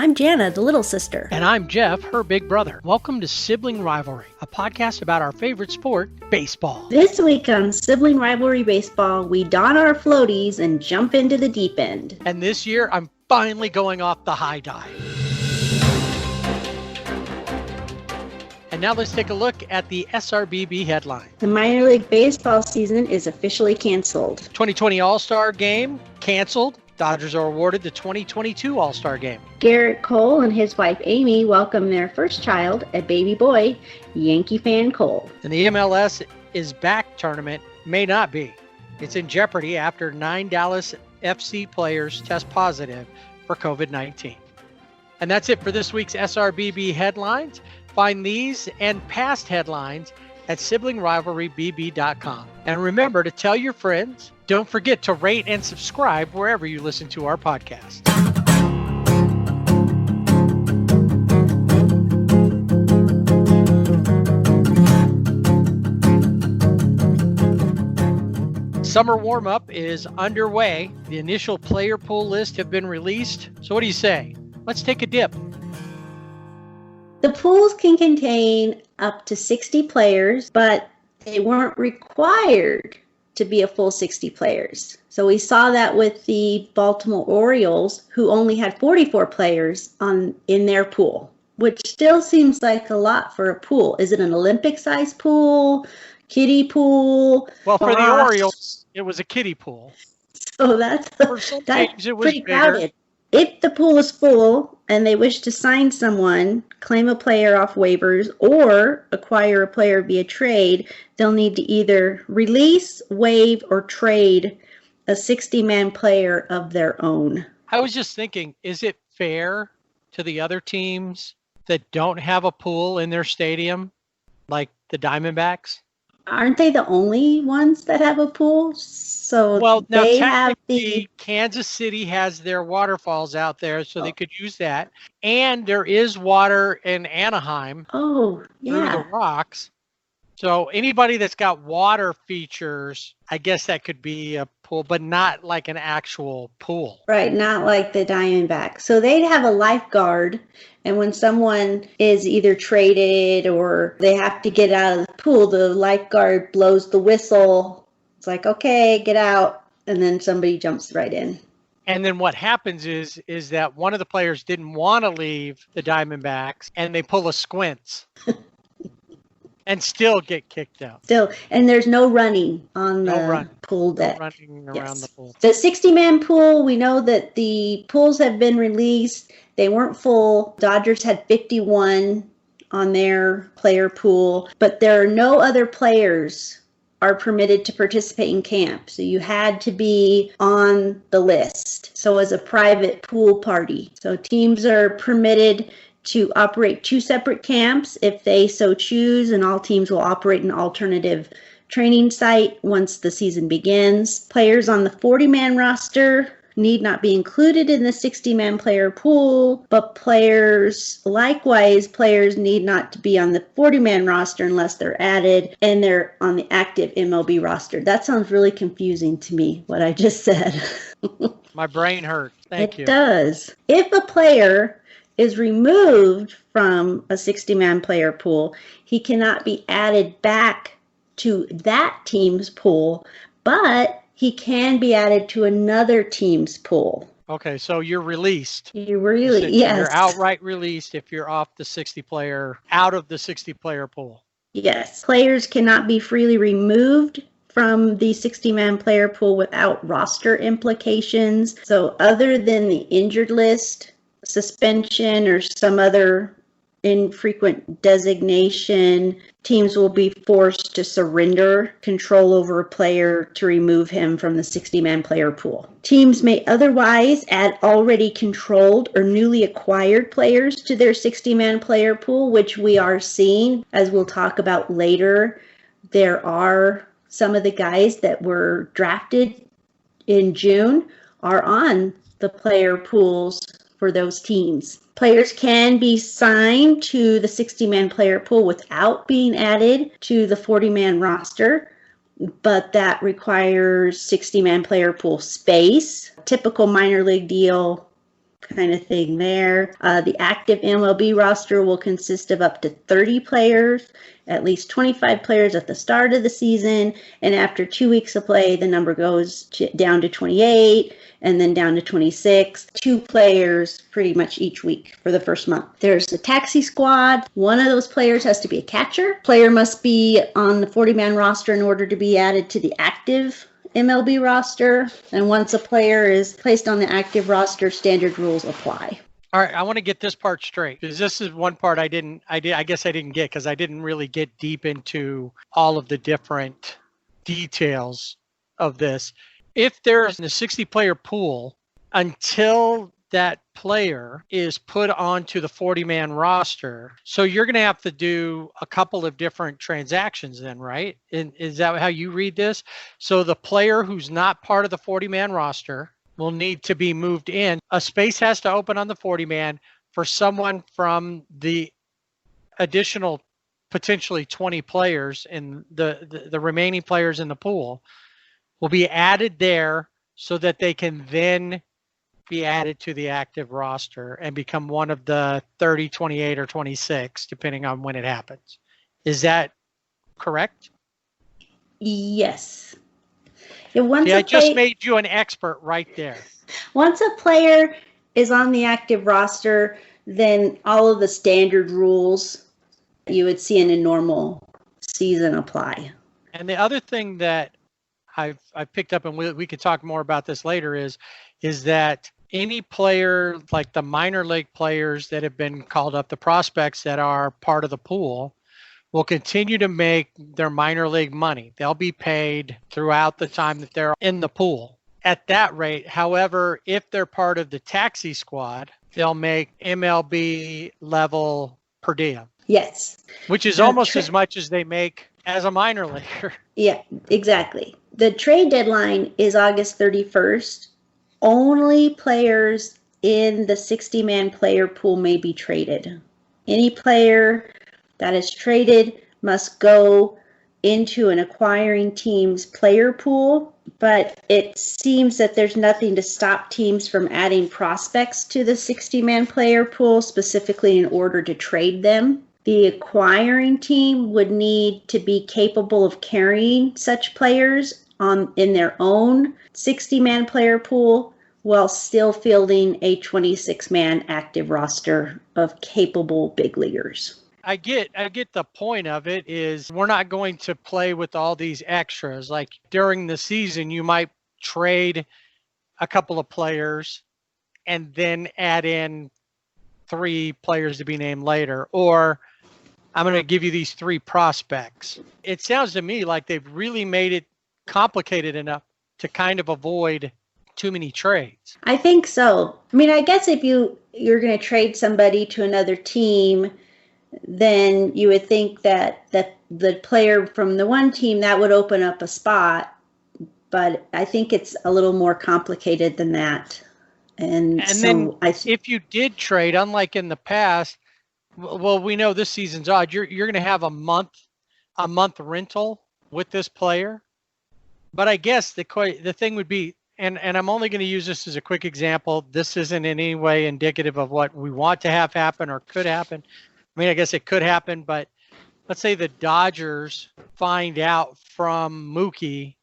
I'm Jana, the little sister. And I'm Jeff, her big brother. Welcome to Sibling Rivalry, a podcast about our favorite sport, baseball. This week on Sibling Rivalry Baseball, we don our floaties and jump into the deep end. And this year, I'm finally going off the high dive. And now let's take a look at the SRBB headline. The minor league baseball season is officially canceled. 2020 All-Star Game canceled. Dodgers are awarded the 2022 All-Star Game. Garrett Cole and his wife Amy welcome their first child, a baby boy, Yankee fan Cole. And the MLS is back tournament may not be. It's in jeopardy after 9 Dallas FC players test positive for COVID-19. And that's it for this week's SRBB headlines. Find these and past headlines at siblingrivalrybb.com. And remember to tell your friends. Don't forget to rate and subscribe wherever you listen to our podcast. Summer warm-up is underway. The initial player pool list have been released. So what do you say? Let's take a dip. The pools can contain up to 60 players, but they weren't required to be a full 60 players. So we saw that with the Baltimore Orioles, who only had 44 players in their pool, which still seems like a lot for a pool. Is it an Olympic-sized pool, kiddie pool? Well, for the Orioles, it was a kiddie pool. So that's pretty crowded. If the pool is full and they wish to sign someone, claim a player off waivers, or acquire a player via trade, they'll need to either release, waive, or trade a 60-man player of their own. I was just thinking, is it fair to the other teams that don't have a pool in their stadium, like the Diamondbacks? Aren't they the only ones that have a pool? So well, now they have Kansas City has their waterfalls out there, so they could use that. And there is water in Anaheim. Oh, yeah. Through the rocks. So anybody that's got water features, I guess that could be a pool, but not like an actual pool. Right, not like the Diamondbacks. So they'd have a lifeguard, and when someone is either traded or they have to get out of the pool, the lifeguard blows the whistle. It's like, okay, get out, and then somebody jumps right in. And then what happens is that one of the players didn't want to leave the Diamondbacks, and they pull a squints. And still get kicked out. And there's no running on the pool deck. No running around the pool. The 60-man pool, we know that the pools have been released. They weren't full. Dodgers had 51 on their player pool, but there are no other players are permitted to participate in camp. So you had to be on the list. So as a private pool party. So teams are permitted to operate 2 separate camps if they so choose, and all teams will operate an alternative training site once the season begins. Players on the 40-man roster need not be included in the 60-man player pool, but players need not to be on the 40-man roster unless they're added and they're on the active MLB roster. That sounds really confusing to me, what I just said. My brain hurt. Thank you. It does. If a player is removed from a 60-man player pool, he cannot be added back to that team's pool, but he can be added to another team's pool. Okay, so you're released. Yes. You're outright released if you're off the 60-player, out of the 60-player pool. Yes. Players cannot be freely removed from the 60-man player pool without roster implications. So other than the injured list, suspension, or some other infrequent designation, teams will be forced to surrender control over a player to remove him from the 60-man player pool. Teams may otherwise add already controlled or newly acquired players to their 60-man player pool, which we are seeing, as we'll talk about later. There are some of the guys that were drafted in June are on the player pools for those teams. Players can be signed to the 60-man player pool without being added to the 40-man roster, but that requires 60-man player pool space. Typical minor league deal kind of thing there. The active MLB roster will consist of up to 30 players, at least 25 players at the start of the season, and after 2 weeks of play, the number goes down to 28, and then down to 26. 2 players pretty much each week for the first month. There's the taxi squad. One of those players has to be a catcher. Player must be on the 40-man roster in order to be added to the active MLB roster, and once a player is placed on the active roster, standard rules apply. All right, I want to get this part straight, because this is one part I guess I didn't get, because I didn't really get deep into all of the different details of this. If there's a 60-player pool, until that player is put onto the 40-man roster, so you're going to have to do a couple of different transactions then, right? And is that how you read this? So the player who's not part of the 40-man roster will need to be moved in. A space has to open on the 40-man for someone from the additional potentially 20 players, and the remaining players in the pool will be added there so that they can then be added to the active roster and become one of the 30, 28, or 26, depending on when it happens. Is that correct? Yes. I just made you an expert right there. Once a player is on the active roster, then all of the standard rules you would see in a normal season apply. And the other thing that I've picked up, and we could talk more about this later, is that any player, like the minor league players that have been called up, the prospects that are part of the pool, will continue to make their minor league money. They'll be paid throughout the time that they're in the pool at that rate. However, if they're part of the taxi squad, they'll make MLB level per diem. Yes. Which is almost as much as they make as a minor leaguer. Yeah, exactly. The trade deadline is August 31st. Only players in the 60-man player pool may be traded. Any player that is traded must go into an acquiring team's player pool, but it seems that there's nothing to stop teams from adding prospects to the 60-man player pool specifically in order to trade them. The acquiring team would need to be capable of carrying such players in their own 60-man player pool while still fielding a 26-man active roster of capable big leaguers. I get the point of it is we're not going to play with all these extras. Like during the season, you might trade a couple of players and then add in 3 players to be named later, or I'm going to give you these 3 prospects. It sounds to me like they've really made it complicated enough to kind of avoid too many trades. I think so. I mean, I guess if you're going to trade somebody to another team, then you would think that the player from the one team, that would open up a spot. But I think it's a little more complicated than that. And so then if you did trade, unlike in the past, well, we know this season's odd. You're going to have a month rental with this player. But I guess the thing would be, and I'm only going to use this as a quick example. This isn't in any way indicative of what we want to have happen or could happen. I mean, I guess it could happen, but let's say the Dodgers find out from Mookie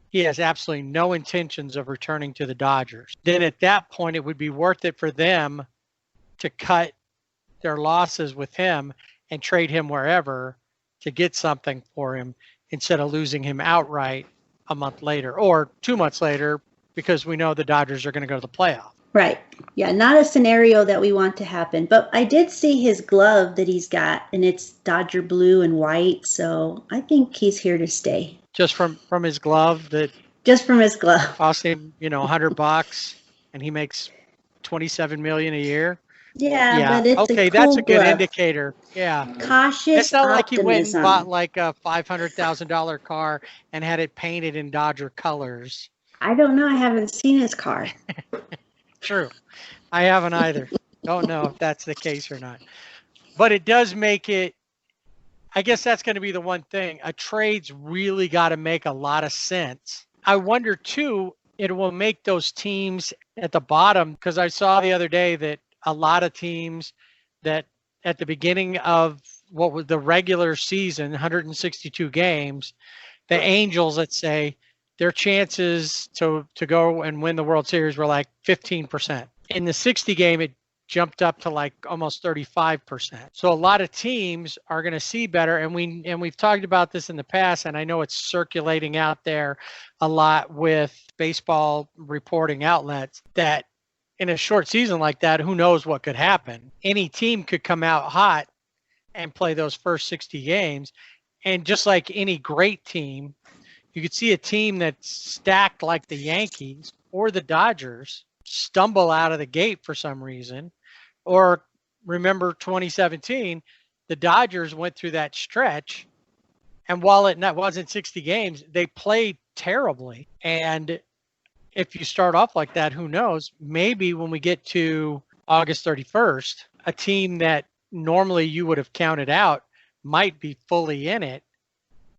he has absolutely no intentions of returning to the Dodgers. Then at that point, it would be worth it for them to cut their losses with him and trade him wherever to get something for him instead of losing him outright a month later or 2 months later because we know the Dodgers are going to go to the playoff. Right. Yeah, not a scenario that we want to happen. But I did see his glove that he's got, and it's Dodger blue and white. So I think he's here to stay. Just from his glove Just from his glove. Cost him, $100, and he makes $27 million a year. Yeah, but it's okay. A cool That's a good glove. indicator. Yeah, cautious. It's not like he went and optimism. bought like a $500,000 car and had it painted in Dodger colors. I don't know. I haven't seen his car. True, I haven't either. Don't know if that's the case or not. But it does make it. I guess that's going to be the one thing. A trade's really got to make a lot of sense. I wonder too, it will make those teams at the bottom, because I saw the other day that a lot of teams that at the beginning of what was the regular season, 162 games, the Angels, let's say, their chances to go and win the World Series were like 15%. In the 60 game, it jumped up to like almost 35%. So a lot of teams are going to see better, and we've talked about this in the past, and I know it's circulating out there a lot with baseball reporting outlets that in a short season like that, who knows what could happen. Any team could come out hot and play those first 60 games, and just like any great team, you could see a team that's stacked like the Yankees or the Dodgers stumble out of the gate for some reason. Or remember 2017, the Dodgers went through that stretch, and while it wasn't 60 games, they played terribly. And if you start off like that, who knows? Maybe when we get to August 31st, a team that normally you would have counted out might be fully in it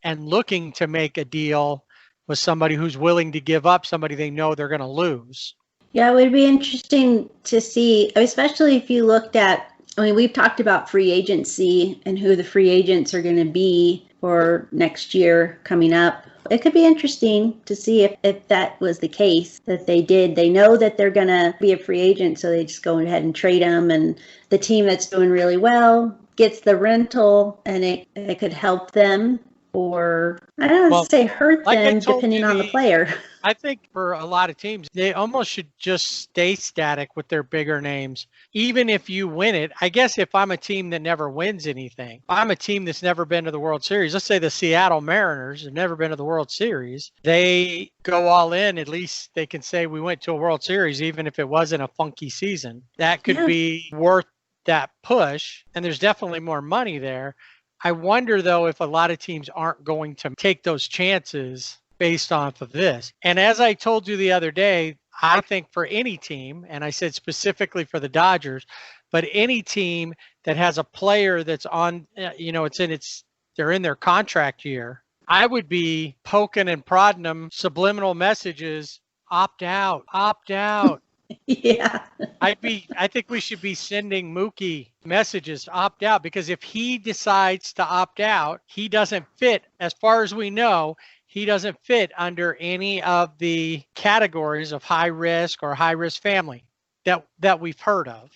and looking to make a deal with somebody who's willing to give up somebody they know they're going to lose. Yeah, it would be interesting to see, especially if you looked at, I mean, we've talked about free agency and who the free agents are going to be for next year coming up. It could be interesting to see if that was the case, that they know that they're going to be a free agent, so they just go ahead and trade them, and the team that's doing really well gets the rental, and it could help them, or I don't know, say hurt them, depending on the player. I think for a lot of teams, they almost should just stay static with their bigger names, even if you win it. I guess if I'm a team that never wins anything, if I'm a team that's never been to the World Series, let's say the Seattle Mariners have never been to the World Series, they go all in. At least they can say we went to a World Series, even if it wasn't a funky season. That could be worth that push, and there's definitely more money there. I wonder, though, if a lot of teams aren't going to take those chances based off of this. And as I told you the other day, I think for any team, and I said specifically for the Dodgers, but any team that has a player that's on, they're in their contract year, I would be poking and prodding them subliminal messages, opt out, opt out. Yeah. I think we should be sending Mookie messages to opt out, because if he decides to opt out, he doesn't fit, as far as we know, he doesn't fit under any of the categories of high risk or high risk family that we've heard of.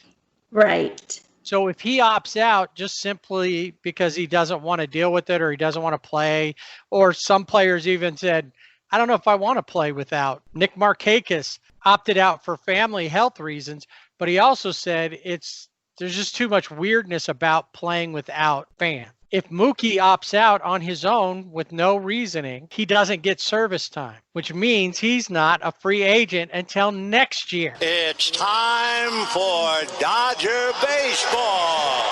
Right. So if he opts out just simply because he doesn't want to deal with it, or he doesn't want to play, or some players even said, I don't know if I want to play without. Nick Markakis opted out for family health reasons, but he also said there's just too much weirdness about playing without fans. If Mookie opts out on his own with no reasoning, he doesn't get service time, which means he's not a free agent until next year. It's time for Dodger baseball.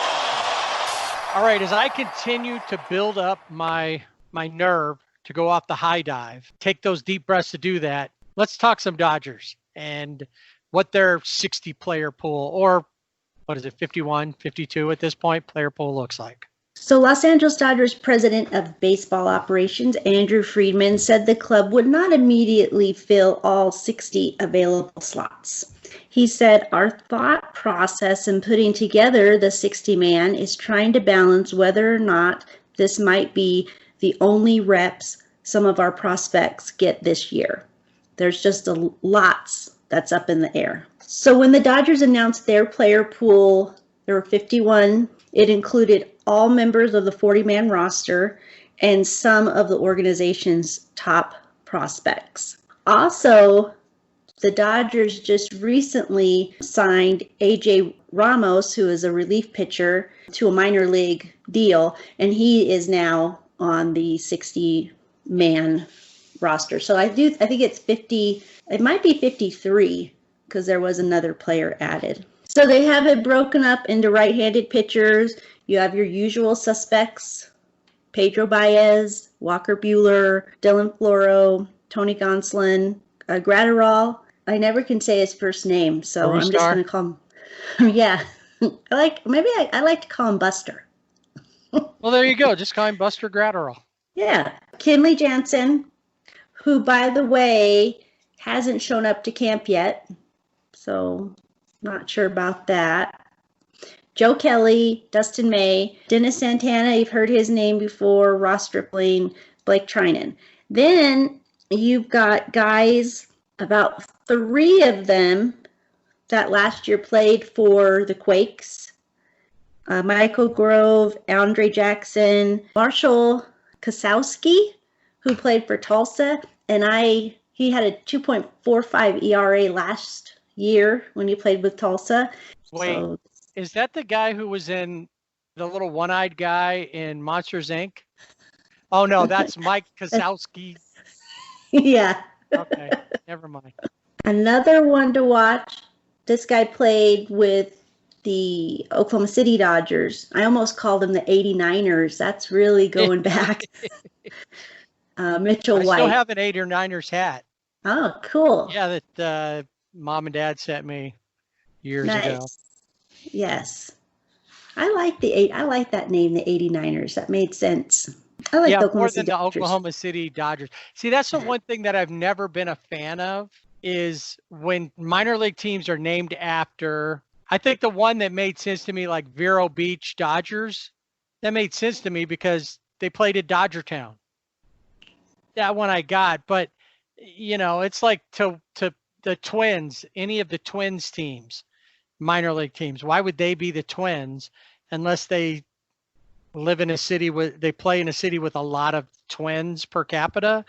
All right, as I continue to build up my nerve to go off the high dive, take those deep breaths to do that, let's talk some Dodgers and what their 60-player pool, or what is it, 51, 52 at this point, player pool looks like. So Los Angeles Dodgers president of baseball operations, Andrew Friedman, said the club would not immediately fill all 60 available slots. He said, our thought process in putting together the 60-man is trying to balance whether or not this might be the only reps some of our prospects get this year. There's just lots that's up in the air. So when the Dodgers announced their player pool, there were 51. It included all members of the 40-man roster and some of the organization's top prospects. Also, the Dodgers just recently signed A.J. Ramos, who is a relief pitcher, to a minor league deal, and he is now on the 60-man roster. So I think it's 50, it might be 53, because there was another player added. So they have it broken up into right-handed pitchers. You have your usual suspects, Pedro Baez, Walker Buehler, Dylan Floro, Tony Gonsolin, Gratterall. I never can say his first name, so I'm just going to call him. Yeah, I like to call him Buster. Well, there you go. Just call him Buster Gratterall. Yeah, Kenley Jansen, who, by the way, hasn't shown up to camp yet, so not sure about that. Joe Kelly, Dustin May, Dennis Santana, you've heard his name before, Ross Stripling, Blake Trinan. Then you've got guys, about 3 of them that last year played for the Quakes. Michael Grove, Andre Jackson, Marshall Kasowski, who played for Tulsa, and he had a 2.45 ERA last year when he played with Tulsa. Wait, so, is that the guy who was in the little one-eyed guy in Monsters, Inc.? Oh, no, that's Mike Kozlowski. Yeah. Okay, never mind. Another one to watch. This guy played with the Oklahoma City Dodgers. I almost called them the 89ers. That's really going back. Mitchell White. I still have an 89ers hat. Oh, cool. Yeah, that mom and dad sent me years ago. Yes. I like that name, the 89ers. That made sense. I like the more than the Oklahoma City Dodgers. See, that's the one thing that I've never been a fan of is when minor league teams are named after. I think the one that made sense to me, like Vero Beach Dodgers, that made sense to me because they played at Dodger Town. That one I got, but it's like to the Twins, any of the Twins teams, minor league teams. Why would they be the Twins unless they live in a city they play in a city with a lot of twins per capita,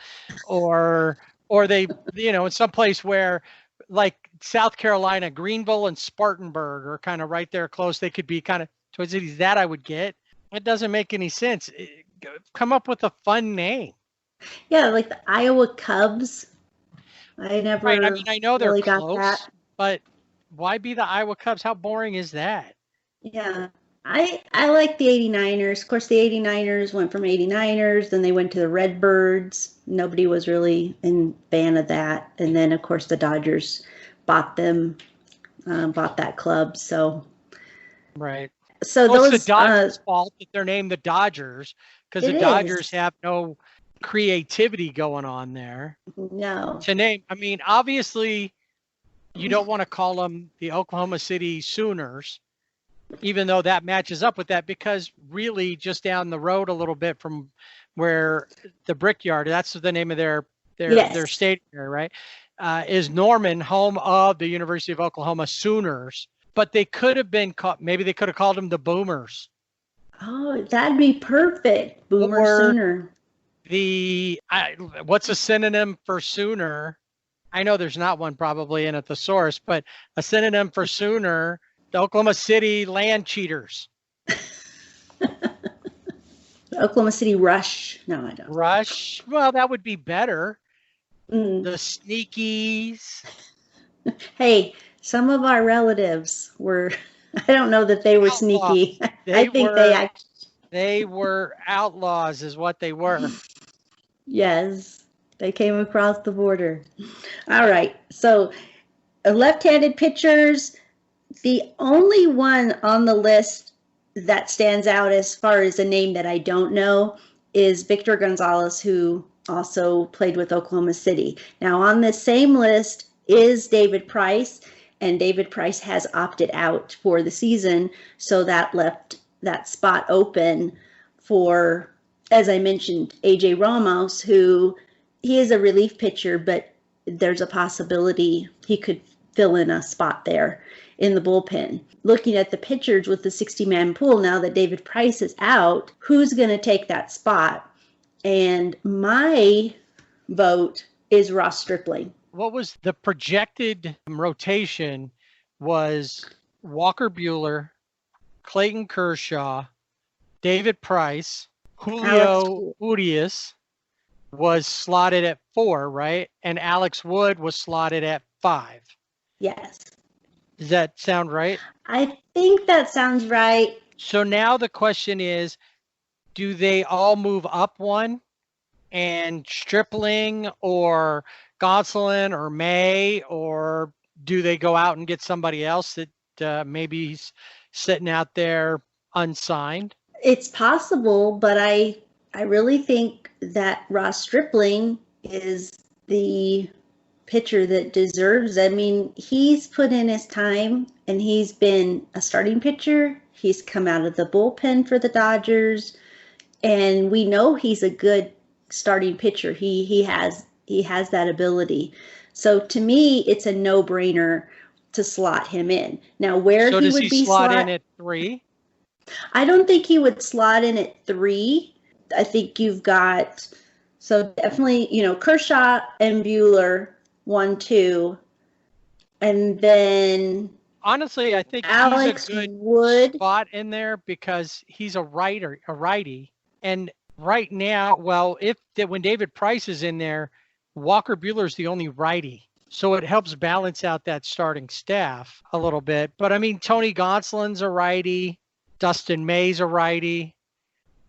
or they, in some place where like South Carolina, Greenville and Spartanburg are kind of right there close. They could be kind of Twin Cities. That I would get. It doesn't make any sense. Come up with a fun name. Yeah, like the Iowa Cubs. I never. Right. I mean, I know they're really close, but why be the Iowa Cubs? How boring is that? Yeah. I like the 89ers. Of course, the 89ers went from 89ers, then they went to the Redbirds. Nobody was really a fan of that. And then, of course, the Dodgers bought that club. So, right. So those it's the Dodgers' fault that they're named the Dodgers because the Dodgers have no creativity going on there. No. To name, I mean, obviously, you don't want to call them the Oklahoma City Sooners, even though that matches up with that, because really just down the road a little bit from where the Brickyard, that's the name of their stadium, right? Is Norman, home of the University of Oklahoma Sooners. But they could have been called, maybe they could have called them the Boomers. Oh, that'd be perfect. Boomer Sooner. What's a synonym for Sooner? I know there's not one probably in a thesaurus, but a synonym for Sooner, the Oklahoma City Land Cheaters. Oklahoma City Rush. No, I don't. Rush? Well, that would be better. The Sneakies. Hey, some of our relatives were, I don't know that they were sneaky. They were outlaws is what they were. Yes, they came across the border. All right, so left-handed pitchers, the only one on the list that stands out as far as a name that I don't know is Victor Gonzalez, who also played with Oklahoma City. Now on this same list is David Price, and David Price has opted out for the season, so that left that spot open for, as I mentioned, AJ Ramos, who he is a relief pitcher, but there's a possibility he could fill in a spot there in the bullpen. Looking at the pitchers with the 60-man pool, now that David Price is out, who's going to take that spot? And my vote is Ross Stripling. What was the projected rotation was Walker Buehler, Clayton Kershaw, David Price, Julio Urias was slotted at 4, right? And Alex Wood was slotted at 5. Yes. Does that sound right? I think that sounds right. So now the question is, do they all move up one and Stripling or Gonsolin or May, or do they go out and get somebody else that maybe he's sitting out there unsigned? It's possible, but I really think that Ross Stripling is the pitcher that deserves. I mean, he's put in his time and he's been a starting pitcher. He's come out of the bullpen for the Dodgers, and we know he's a good starting pitcher. He has that ability. So to me, it's a no-brainer to slot him in. Now, where So he does would he be slot in at 3? I don't think he would slot in at 3. I think you've got, so definitely, Kershaw and Bueller, 1, 2, and then Honestly, I think Alex he's a good Wood. spot in there because he's a righty. And right now, when David Price is in there, Walker Buehler's the only righty. So it helps balance out that starting staff a little bit. But I mean, Tony Gonsolin's a righty. Dustin May's a righty.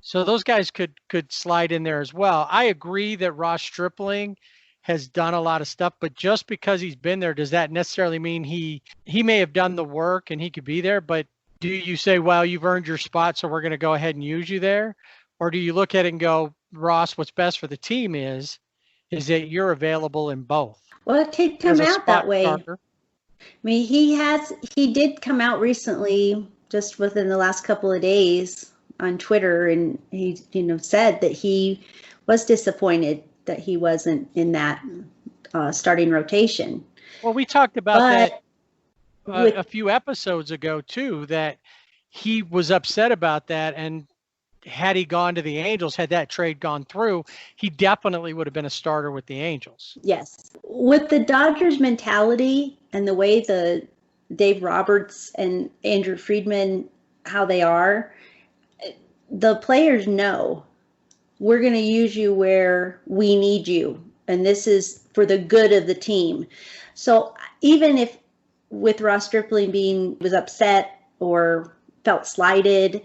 So those guys could slide in there as well. I agree that Ross Stripling has done a lot of stuff, but just because he's been there, does that necessarily mean he may have done the work and he could be there? But do you say, well, you've earned your spot, so we're going to go ahead and use you there? Or do you look at it and go, Ross, what's best for the team is that you're available in both? Well, it did come out that way. Starter. I mean, he did come out recently, just within the last couple of days on Twitter, and he, said that he was disappointed that he wasn't in that starting rotation. Well, we talked about that a few episodes ago too, that he was upset about that, and had he gone to the Angels, had that trade gone through, he definitely would have been a starter with the Angels. Yes. With the Dodgers mentality and the way the Dave Roberts and Andrew Friedman, how they are, the players know we're going to use you where we need you. And this is for the good of the team. So even if with Ross Stripling was upset or felt slighted,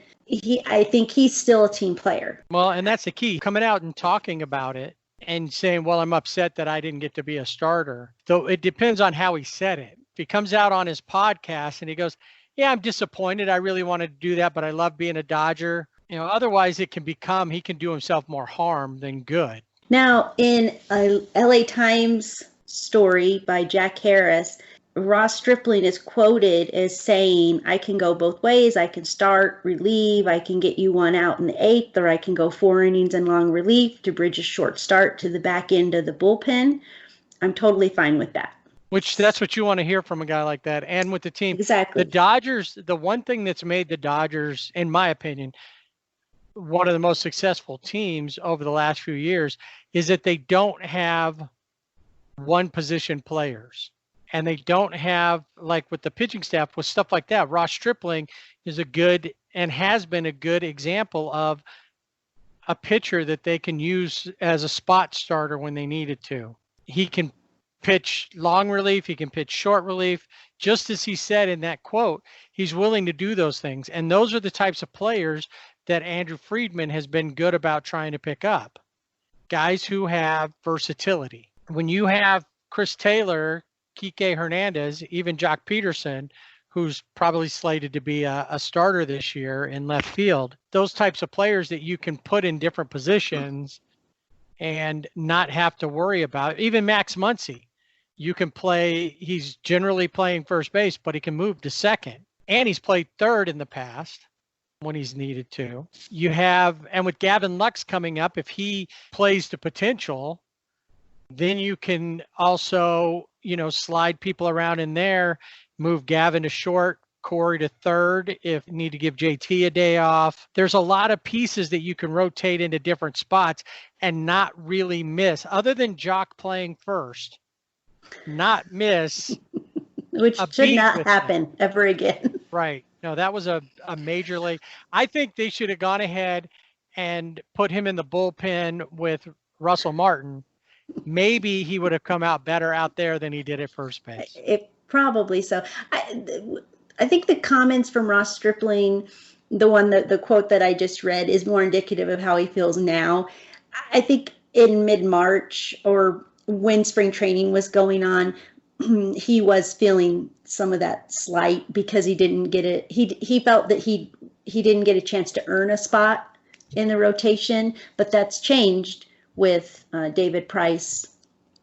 I think he's still a team player. Well, and that's the key, coming out and talking about it and saying, well, I'm upset that I didn't get to be a starter. So it depends on how he said it. If he comes out on his podcast and he goes, yeah, I'm disappointed. I really wanted to do that, but I love being a Dodger. Otherwise he can do himself more harm than good. Now, in a LA Times story by Jack Harris, Ross Stripling is quoted as saying, I can go both ways. I can start, relieve. I can get you one out in the 8th, or I can go 4 innings and long relief to bridge a short start to the back end of the bullpen. I'm totally fine with that. That's what you want to hear from a guy like that. And with the team, exactly. The Dodgers, the one thing that's made the Dodgers, in my opinion, one of the most successful teams over the last few years is that they don't have one position players. And they don't have, like with the pitching staff, with stuff like that. Ross Stripling is a good and has been a good example of a pitcher that they can use as a spot starter when they needed to. He can pitch long relief. He can pitch short relief. Just as he said in that quote, he's willing to do those things. And those are the types of players that Andrew Friedman has been good about trying to pick up. Guys who have versatility. When you have Chris Taylor, Kike Hernandez, even Jock Peterson, who's probably slated to be a starter this year in left field, those types of players that you can put in different positions and not have to worry about. Even Max Muncy, you can play, he's generally playing first base, but he can move to second. And he's played third in the past when he's needed to. And with Gavin Lux coming up, if he plays to potential, then you can also, slide people around in there, move Gavin to short, Corey to third, if you need to give JT a day off. There's a lot of pieces that you can rotate into different spots and not really miss, other than Jock playing first, not miss. Which should not happen ever again. Right. No, that was a major league. I think they should have gone ahead and put him in the bullpen with Russell Martin. Maybe he would have come out better out there than he did at first base. Probably so. I think the comments from Ross Stripling, the quote that I just read, is more indicative of how he feels now. I think in mid-March, or when spring training was going on, he was feeling some of that slight because he didn't get it. He felt that he didn't get a chance to earn a spot in the rotation, but that's changed with David Price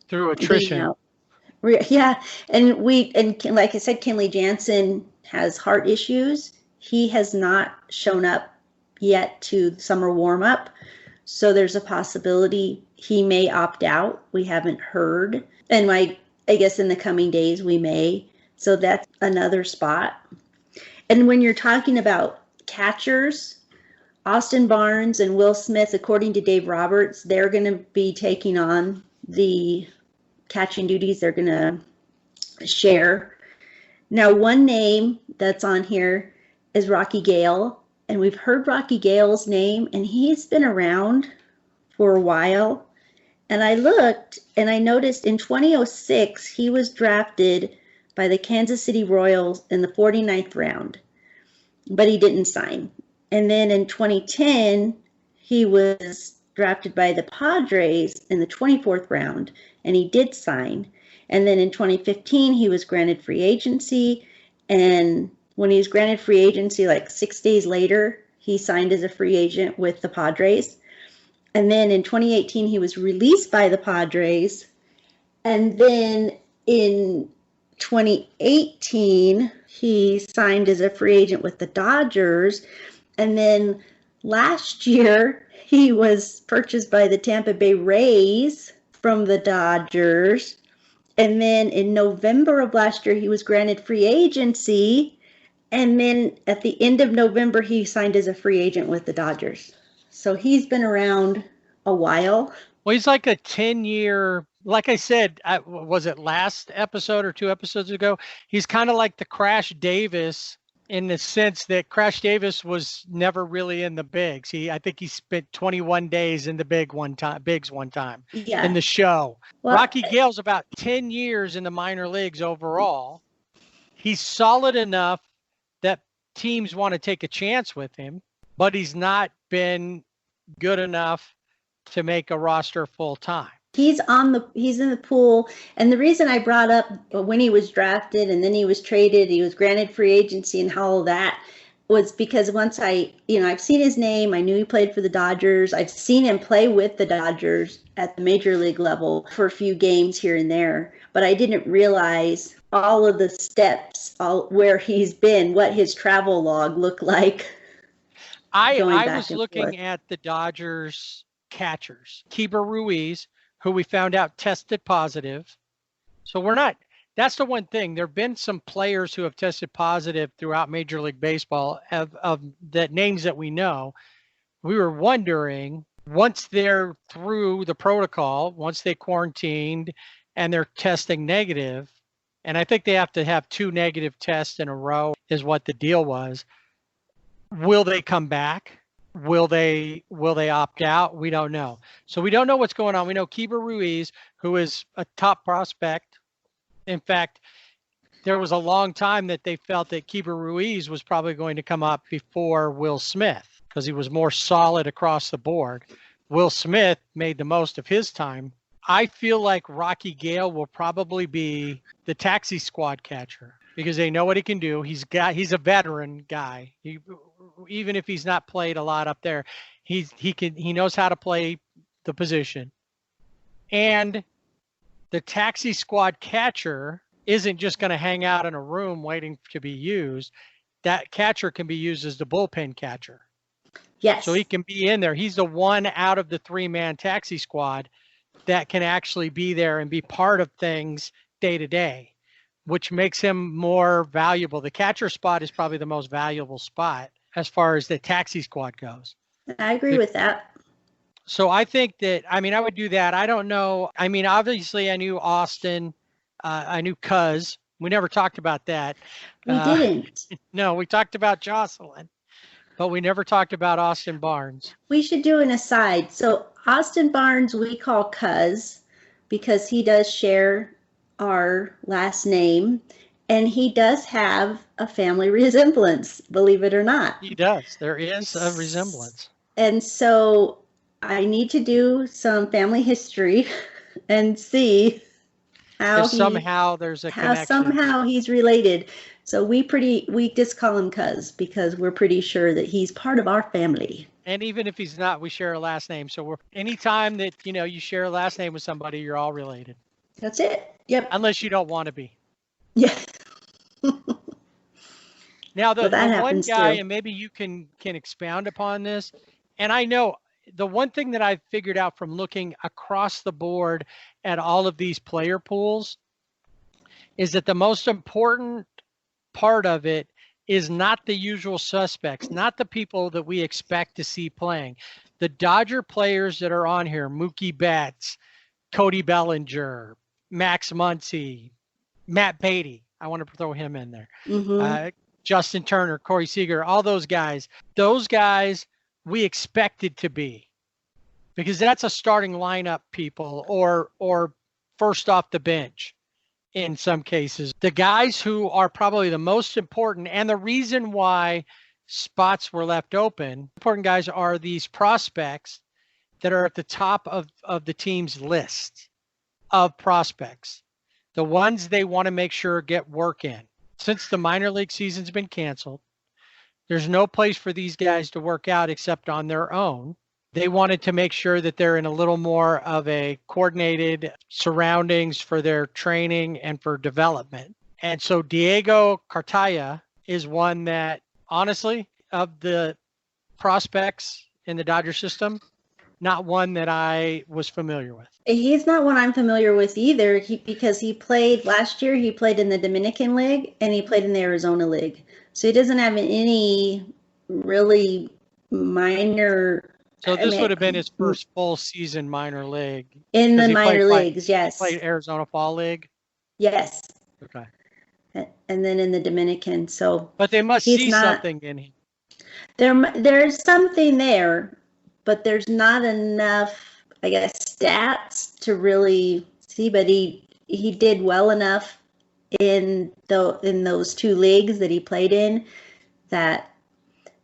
through attrition. Yeah, and like I said, Kenley Jansen has heart issues. He has not shown up yet to the summer warm up, so there's a possibility he may opt out. We haven't heard, and I guess in the coming days we may. So that's another spot. And when you're talking about catchers, Austin Barnes and Will Smith, according to Dave Roberts, they're going to be taking on the catching duties. They're going to share. Now, one name that's on here is Rocky Gale, and we've heard Rocky Gale's name, and he's been around for a while. And I looked, and I noticed in 2006, he was drafted by the Kansas City Royals in the 49th round, but he didn't sign. And then in 2010, he was drafted by the Padres in the 24th round, and he did sign. And then in 2015, he was granted free agency. And when he was granted free agency, like 6 days later, he signed as a free agent with the Padres. And then in 2018, he was released by the Padres. And then in 2018, he signed as a free agent with the Dodgers. And then last year, he was purchased by the Tampa Bay Rays from the Dodgers. And then in November of last year, he was granted free agency. And then at the end of November, he signed as a free agent with the Dodgers. So he's been around a while. Well, he's like a 10-year, like I said, was it last episode or 2 episodes ago? He's kind of like the Crash Davis in the sense that Crash Davis was never really in the bigs. I think he spent 21 days in the bigs one time in the show. Well, Rocky Gale's about 10 years in the minor leagues overall. He's solid enough that teams want to take a chance with him, but he's not been good enough to make a roster full time. He's in the pool. And the reason I brought up when he was drafted and then he was traded, he was granted free agency and all that was because once I've seen his name, I knew he played for the Dodgers. I've seen him play with the Dodgers at the major league level for a few games here and there, but I didn't realize all of the steps, where he's been, what his travel log looked like. I was looking at the Dodgers catchers, Keibert Ruiz, who we found out tested positive. So that's the one thing. There have been some players who have tested positive throughout Major League Baseball of the names that we know. We were wondering, once they're through the protocol, once they quarantined and they're testing negative, and I think they have to have 2 negative tests in a row is what the deal was. Will they come back? Will they opt out? We don't know. So we don't know what's going on. We know Keibert Ruiz, who is a top prospect. In fact, there was a long time that they felt that Keibert Ruiz was probably going to come up before Will Smith because he was more solid across the board. Will Smith made the most of his time. I feel like Rocky Gale will probably be the taxi squad catcher because they know what he can do. He's a veteran guy. Even if he's not played a lot up there, he knows how to play the position. And the taxi squad catcher isn't just going to hang out in a room waiting to be used. That catcher can be used as the bullpen catcher. Yes. So he can be in there. He's the one out of the 3-man taxi squad that can actually be there and be part of things day to day, which makes him more valuable. The catcher spot is probably the most valuable spot as far as the taxi squad goes. I agree with that. So I think that, I would do that. I don't know. Obviously I knew Austin. I knew Cuz. We never talked about that. We didn't. No, we talked about Jocelyn, but we never talked about Austin Barnes. We should do an aside. So Austin Barnes, we call Cuz because he does share our last name. And he does have a family resemblance, believe it or not. He does. There is a resemblance. And so I need to do some family history and see how somehow there's a connection. Somehow he's related. So we just call him Cuz because we're pretty sure that he's part of our family. And even if he's not, we share a last name. So anytime that you share a last name with somebody, you're all related. That's it. Yep. Unless you don't want to be. Yeah. Now, the Well, that one happens guy, too. and maybe you can expound upon this, and I know the one thing that I've figured out from looking across the board at all of these player pools is that the most important part of it is not the usual suspects, not the people that we expect to see playing. The Dodger players that are on here, Mookie Betts, Cody Bellinger, Max Muncy, Matt Beatty. I want to throw him in there. Mm-hmm. Justin Turner, Corey Seager, all those guys we expected to be, because that's a starting lineup people or first off the bench in some cases. The guys who are probably the most important, and the reason why spots were left open, important guys are these prospects that are at the top of the team's list of prospects. The ones they want to make sure get work in. Since the minor league season's been canceled, there's no place for these guys to work out except on their own. They wanted to make sure that they're in a little more of a coordinated surroundings for their training and for development. And so Diego Cartaya is one that, honestly, of the prospects in the Dodger system, not one that I was familiar with. He's not one I'm familiar with either, because he played last year. He played in the Dominican League and he played in the Arizona League. So he doesn't have any really minor. So this would have been his first full season minor league. In the minor leagues, yes. He played Arizona Fall League? Yes. Okay. And then in the Dominican. So, but they must see something in him. There's something there, but there's not enough, I guess, stats to really see. But he did well enough in those two leagues that he played in that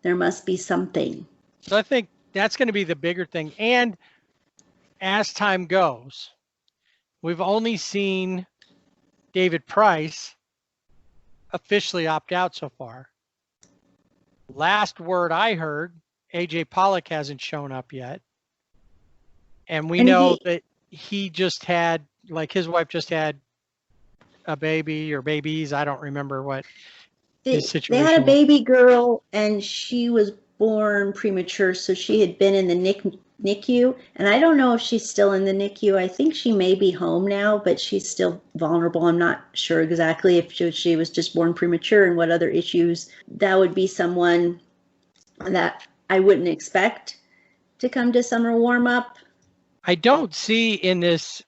there must be something. So I think that's going to be the bigger thing. And as time goes, we've only seen David Price officially opt out so far. Last word I heard, AJ Pollock hasn't shown up yet. And we know that he just had, like, his wife just had a baby or babies. I don't remember what his situation was. They had a baby girl and she was born premature. So she had been in the NICU. And I don't know if she's still in the NICU. I think she may be home now, but she's still vulnerable. I'm not sure exactly if she was just born premature and what other issues. That would be someone that I wouldn't expect to come to summer warm-up. I don't see in this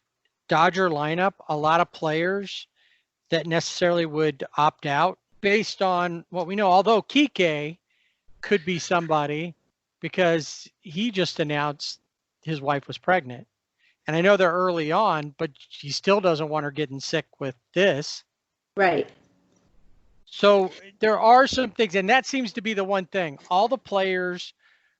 Dodger lineup a lot of players that necessarily would opt out based on what we know. Although Kike could be somebody because he just announced his wife was pregnant. And I know they're early on, but he still doesn't want her getting sick with this. Right. So there are some things, and that seems to be the one thing. All the players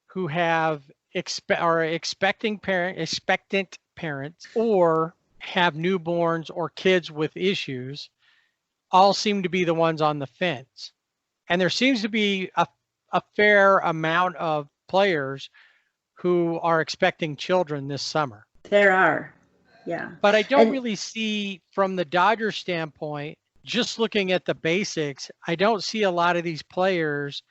who have expectant parents or have newborns or kids with issues all seem to be the ones on the fence. And there seems to be a fair amount of players who are expecting children this summer. There are, yeah. But I don't really see, from the Dodgers standpoint, just looking at the basics, I don't see a lot of these players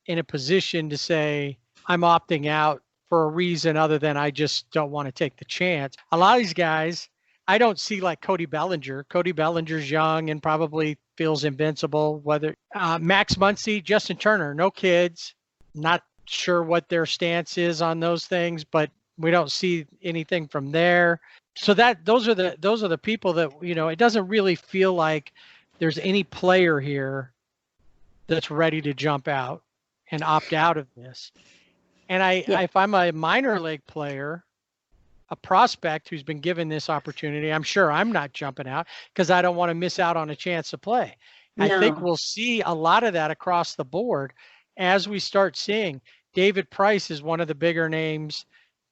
in a position to say, I'm opting out for a reason other than I just don't want to take the chance. A lot of these guys, I don't see like Cody Bellinger. Cody Bellinger's young and probably feels invincible. Whether Max Muncy, Justin Turner, no kids, not sure what their stance is on those things, but we don't see anything from there. So those are the people that, you know, it doesn't really feel like there's any player here that's ready to jump out and opt out of this. And if I'm a minor league player, a prospect who's been given this opportunity, I'm sure I'm not jumping out because I don't want to miss out on a chance to play. No. I think we'll see a lot of that across the board as we start seeing. David Price is one of the bigger names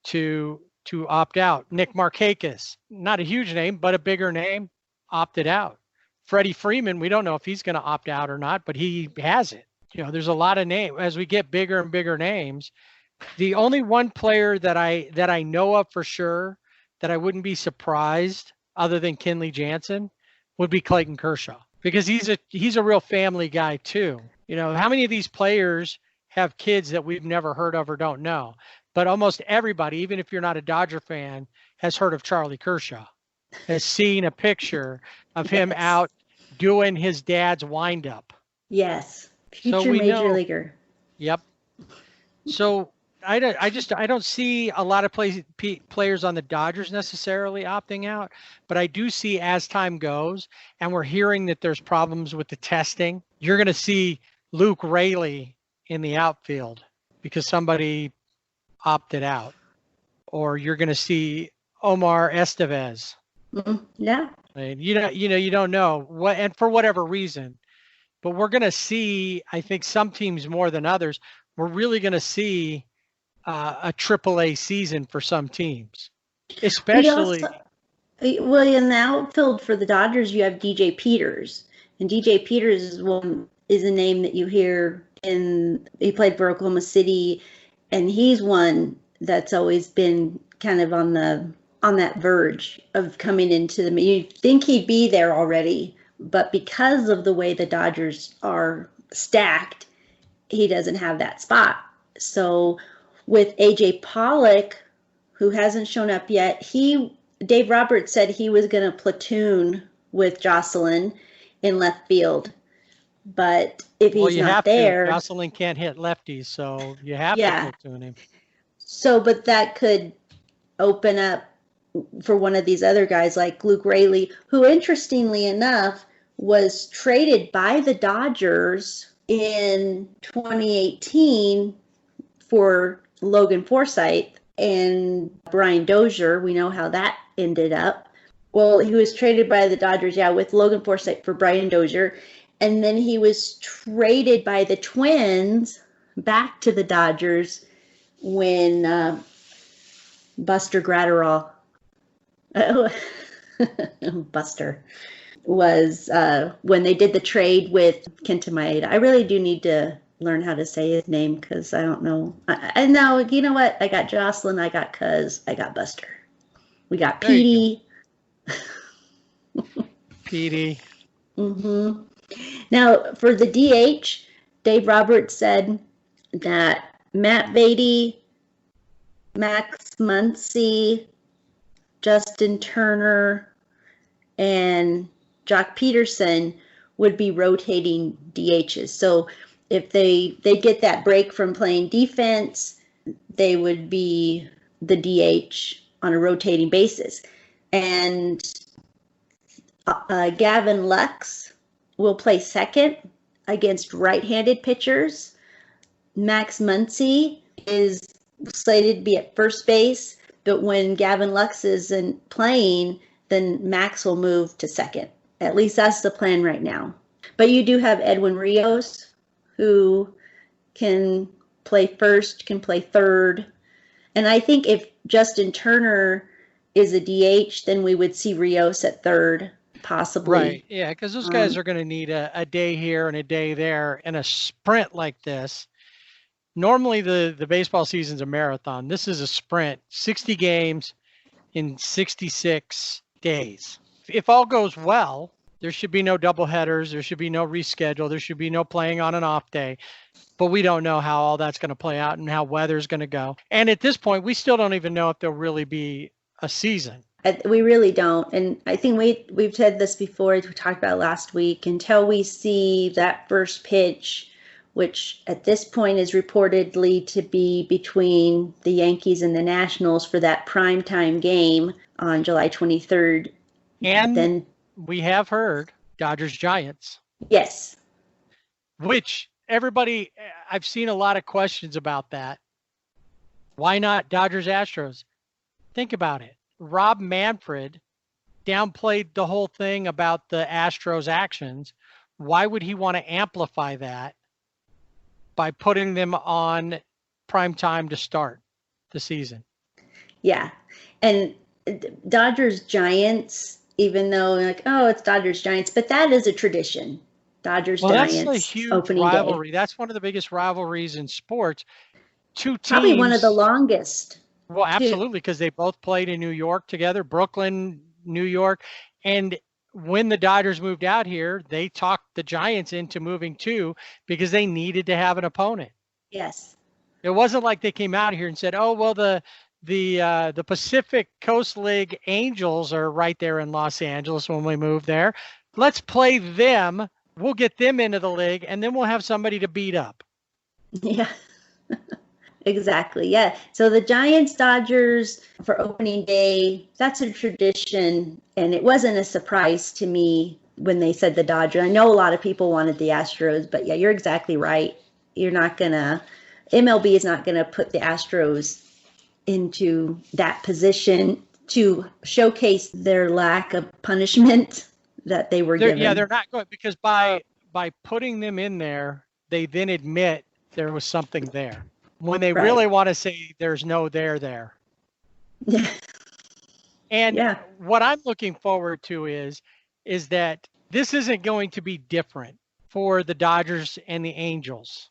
to opt out. Nick Markakis, not a huge name, but a bigger name, opted out. Freddie Freeman, we don't know if he's going to opt out or not, but he has it. You know, there's a lot of names. As we get bigger and bigger names, the only one player that I know of for sure that I wouldn't be surprised other than Kenley Jansen, would be Clayton Kershaw, because he's a real family guy too. You know, how many of these players have kids that we've never heard of or don't know? But almost everybody, even if you're not a Dodger fan, has heard of Charlie Kershaw, has seen a picture of him out doing his dad's windup. Yes. Future So we major know, leaguer. Yep. So I don't see a lot of players on the Dodgers necessarily opting out, but I do see, as time goes and we're hearing that there's problems with the testing, you're going to see Luke Raley in the outfield because somebody opted out, or you're going to see Omar Estevez. Yeah. And you don't know what, and for whatever reason, but we're going to see, I think some teams more than others, we're really going to see a AAA season for some teams, especially. Well, in the outfield for the Dodgers, you have DJ Peters, and DJ Peters is a name that you hear he played for Oklahoma City, and he's one that's always been kind of on that verge of coming into the. You think he'd be there already, but because of the way the Dodgers are stacked, he doesn't have that spot. So with AJ Pollock, who hasn't shown up yet, Dave Roberts said he was going to platoon with Jocelyn in left field. But if he's not there, Jocelyn can't hit lefties, so you have to platoon him. So, but that could open up for one of these other guys like Luke Raley, who, interestingly enough, was traded by the Dodgers in 2018 for Logan Forsythe and Brian Dozier. We know how that ended up. Well, he was traded by the Dodgers, with Logan Forsythe for Brian Dozier. And then he was traded by the Twins back to the Dodgers when Buster Gratterall, Buster, was when they did the trade with Kenta Maeda. I really do need to learn how to say his name because I don't know. I know, you know what? I got Jocelyn, I got Cuz, I got Buster. We got Petey. Petey. Mm-hmm. Now, for the DH, Dave Roberts said that Matt Beatty, Max Muncy, Justin Turner, and Jock Peterson would be rotating DHs. So if they get that break from playing defense, they would be the DH on a rotating basis. And Gavin Lux will play second against right-handed pitchers. Max Muncy is slated to be at first base, but when Gavin Lux isn't playing, then Max will move to second. At least that's the plan right now. But you do have Edwin Rios, who can play first, can play third. And I think if Justin Turner is a DH, then we would see Rios at third, possibly. Right, yeah, because those guys are going to need a day here and a day there in a sprint like this. Normally the baseball season's a marathon. This is a sprint, 60 games in 66 days. If all goes well, there should be no double headers. There should be no reschedule. There should be no playing on an off day. But we don't know how all that's going to play out and how weather's going to go. And at this point, we still don't even know if there'll really be a season. We really don't. And I think we've said this before, we talked about last week, until we see that first pitch, which at this point is reportedly to be between the Yankees and the Nationals for that primetime game on July 23rd. And then we have heard Dodgers-Giants. Yes. Which I've seen a lot of questions about that. Why not Dodgers-Astros? Think about it. Rob Manfred downplayed the whole thing about the Astros' actions. Why would he want to amplify that by putting them on prime time to start the season? Yeah. And Dodgers-Giants, even though it's Dodgers-Giants, but that is a tradition. Dodgers-Giants. That's a huge rivalry. Day. That's one of the biggest rivalries in sports. Two teams. Probably one of the longest. Well, absolutely, because they both played in New York together. Brooklyn New York. And when the Dodgers moved out here, they talked the Giants into moving too because they needed to have an opponent. Yes. It wasn't like they came out here and said, "Oh, well, the Pacific Coast League Angels are right there in Los Angeles when we move there. Let's play them. We'll get them into the league, and then we'll have somebody to beat up." Yeah. Exactly. Yeah. So the Giants Dodgers for opening day, that's a tradition. And it wasn't a surprise to me when they said the Dodgers. I know a lot of people wanted the Astros, but yeah, you're exactly right. MLB is not going to put the Astros into that position to showcase their lack of punishment that they were given. Yeah, they're not going because by putting them in there, they then admit there was something there. When they really want to say there's no there. Yeah. And what I'm looking forward to is that this isn't going to be different for the Dodgers and the Angels.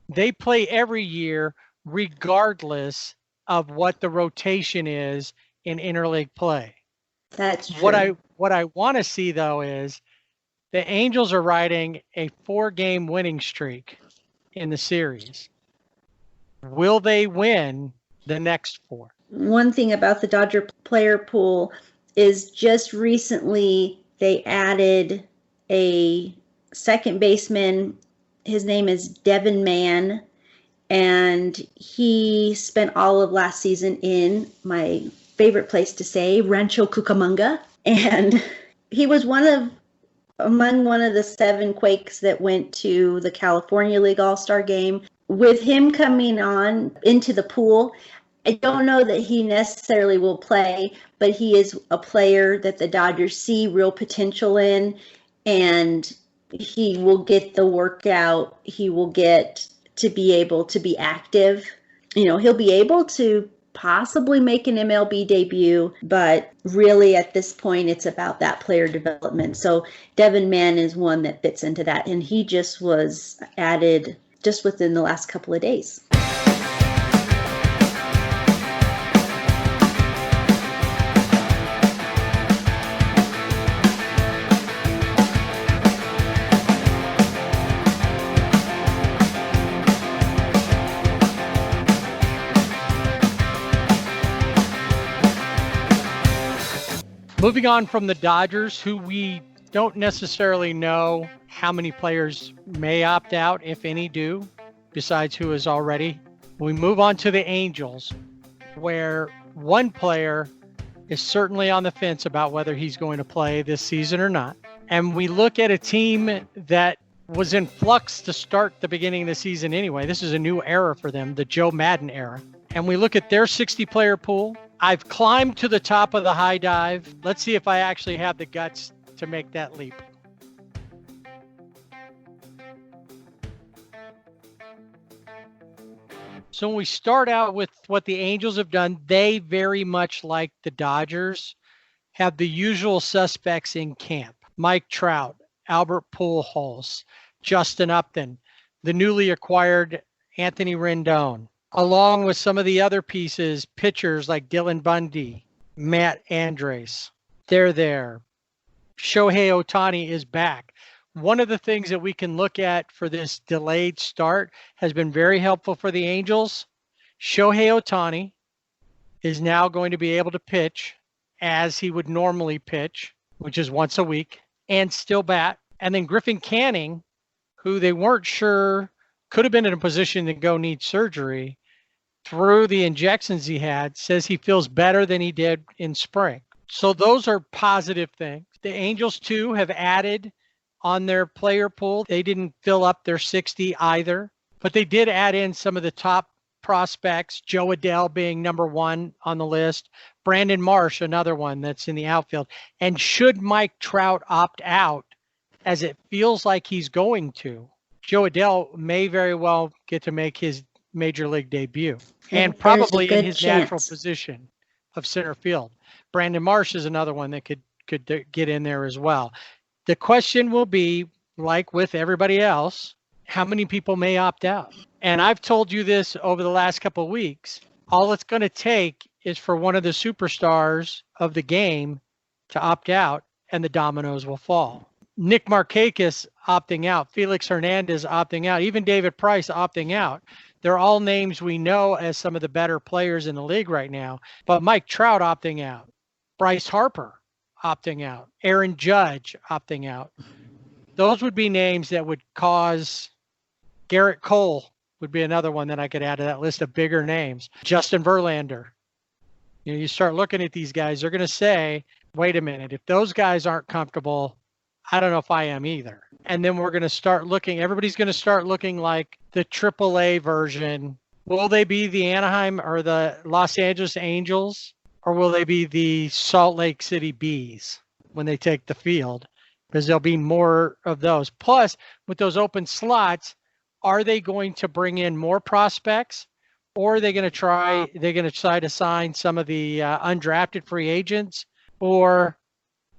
They play every year regardless of what the rotation is in interleague play. That's true. What I want to see though is the Angels are riding a 4-game winning streak in the series. Will they win the next 4? One thing about the Dodger player pool is just recently they added a second baseman. His name is Devin Mann, and he spent all of last season in my favorite place to say, Rancho Cucamonga. And he was among one of the 7 Quakes that went to the California League All-Star game. With him coming on into the pool, I don't know that he necessarily will play, but he is a player that the Dodgers see real potential in, and he will get the workout. He will get to be able to be active. He'll be able to possibly make an MLB debut, but really at this point, it's about that player development. So Devin Mann is one that fits into that, and he just was added just within the last couple of days. Moving on from the Dodgers, who we don't necessarily know how many players may opt out, if any do, besides who is already. We move on to the Angels, where one player is certainly on the fence about whether he's going to play this season or not. And we look at a team that was in flux to start the beginning of the season anyway. This is a new era for them, the Joe Madden era. And we look at their 60-player pool. I've climbed to the top of the high dive. Let's see if I actually have the guts to make that leap. So when we start out with what the Angels have done, they very much like the Dodgers have the usual suspects in camp. Mike Trout, Albert Pujols, Justin Upton, the newly acquired Anthony Rendon, along with some of the other pieces, pitchers like Dylan Bundy, Matt Andres. They're there. Shohei Ohtani is back. One of the things that we can look at for this delayed start has been very helpful for the Angels. Shohei Ohtani is now going to be able to pitch as he would normally pitch, which is once a week, and still bat. And then Griffin Canning, who they weren't sure could have been in a position to go need surgery, through the injections he had, says he feels better than he did in spring. So those are positive things. The Angels, too, have added on their player pool. They didn't fill up their 60 either, but they did add in some of the top prospects, Joe Adell being number 1 on the list, Brandon Marsh, another one that's in the outfield. And should Mike Trout opt out, as it feels like he's going to, Joe Adell may very well get to make his major league debut, and probably in his natural position of center field. Brandon Marsh is another one that could get in there as well. The question will be, like with everybody else, how many people may opt out? And I've told you this over the last couple of weeks. All it's going to take is for one of the superstars of the game to opt out, and the dominoes will fall. Nick Markakis opting out, Felix Hernandez opting out, even David Price opting out. They're all names we know as some of the better players in the league right now. But Mike Trout opting out, Bryce Harper opting out, Aaron Judge opting out. Those would be names that would cause. Garrett Cole would be another one that I could add to that list of bigger names. Justin Verlander. You start looking at these guys, they're going to say, wait a minute, if those guys aren't comfortable, I don't know if I am either. And then we're going to start looking, everybody's going to start looking like the AAA version. Will they be the Anaheim or the Los Angeles Angels, or will they be the Salt Lake City Bees when they take the field? Because there'll be more of those. Plus, with those open slots, are they going to bring in more prospects, or are they going to try to sign some of the undrafted free agents, or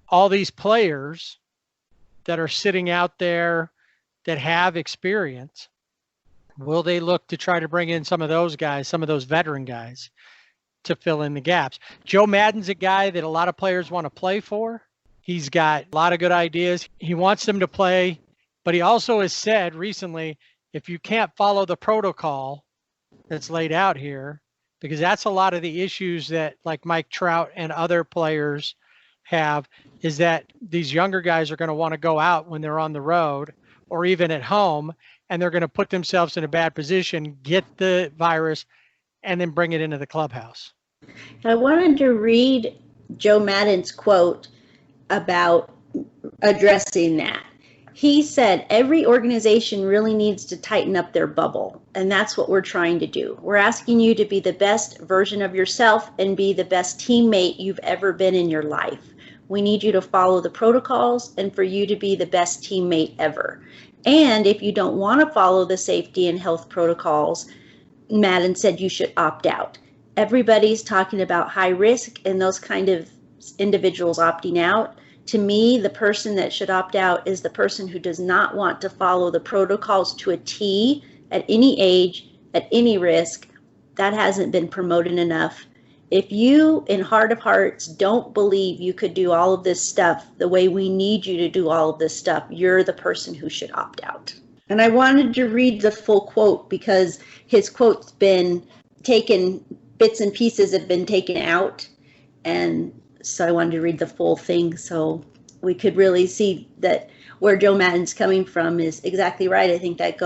all these players that are sitting out there that have experience? Will they look to try to bring in some of those guys, some of those veteran guys, to fill in the gaps? Joe Maddon's a guy that a lot of players want to play for. He's got a lot of good ideas. He wants them to play, but he also has said recently, if you can't follow the protocol that's laid out here, because that's a lot of the issues that like Mike Trout and other players have, is that these younger guys are going to want to go out when they're on the road or even at home, and they're going to put themselves in a bad position, get the virus, and then bring it into the clubhouse. I wanted to read Joe Maddon's quote about addressing that. He said, every organization really needs to tighten up their bubble, and that's what we're trying to do. We're asking you to be the best version of yourself and be the best teammate you've ever been in your life. We need you to follow the protocols and for you to be the best teammate ever. And if you don't want to follow the safety and health protocols, Maddon said you should opt out. Everybody's talking about high risk and those kind of individuals opting out. To me, the person that should opt out is the person who does not want to follow the protocols to a T at any age, at any risk. That hasn't been promoted enough. If you, in heart of hearts, don't believe you could do all of this stuff the way we need you to do all of this stuff, you're the person who should opt out. And I wanted to read the full quote because his quote's been taken, bits and pieces have been taken out, and so I wanted to read the full thing so we could really see that where Joe Maddon's coming from is exactly right. I think that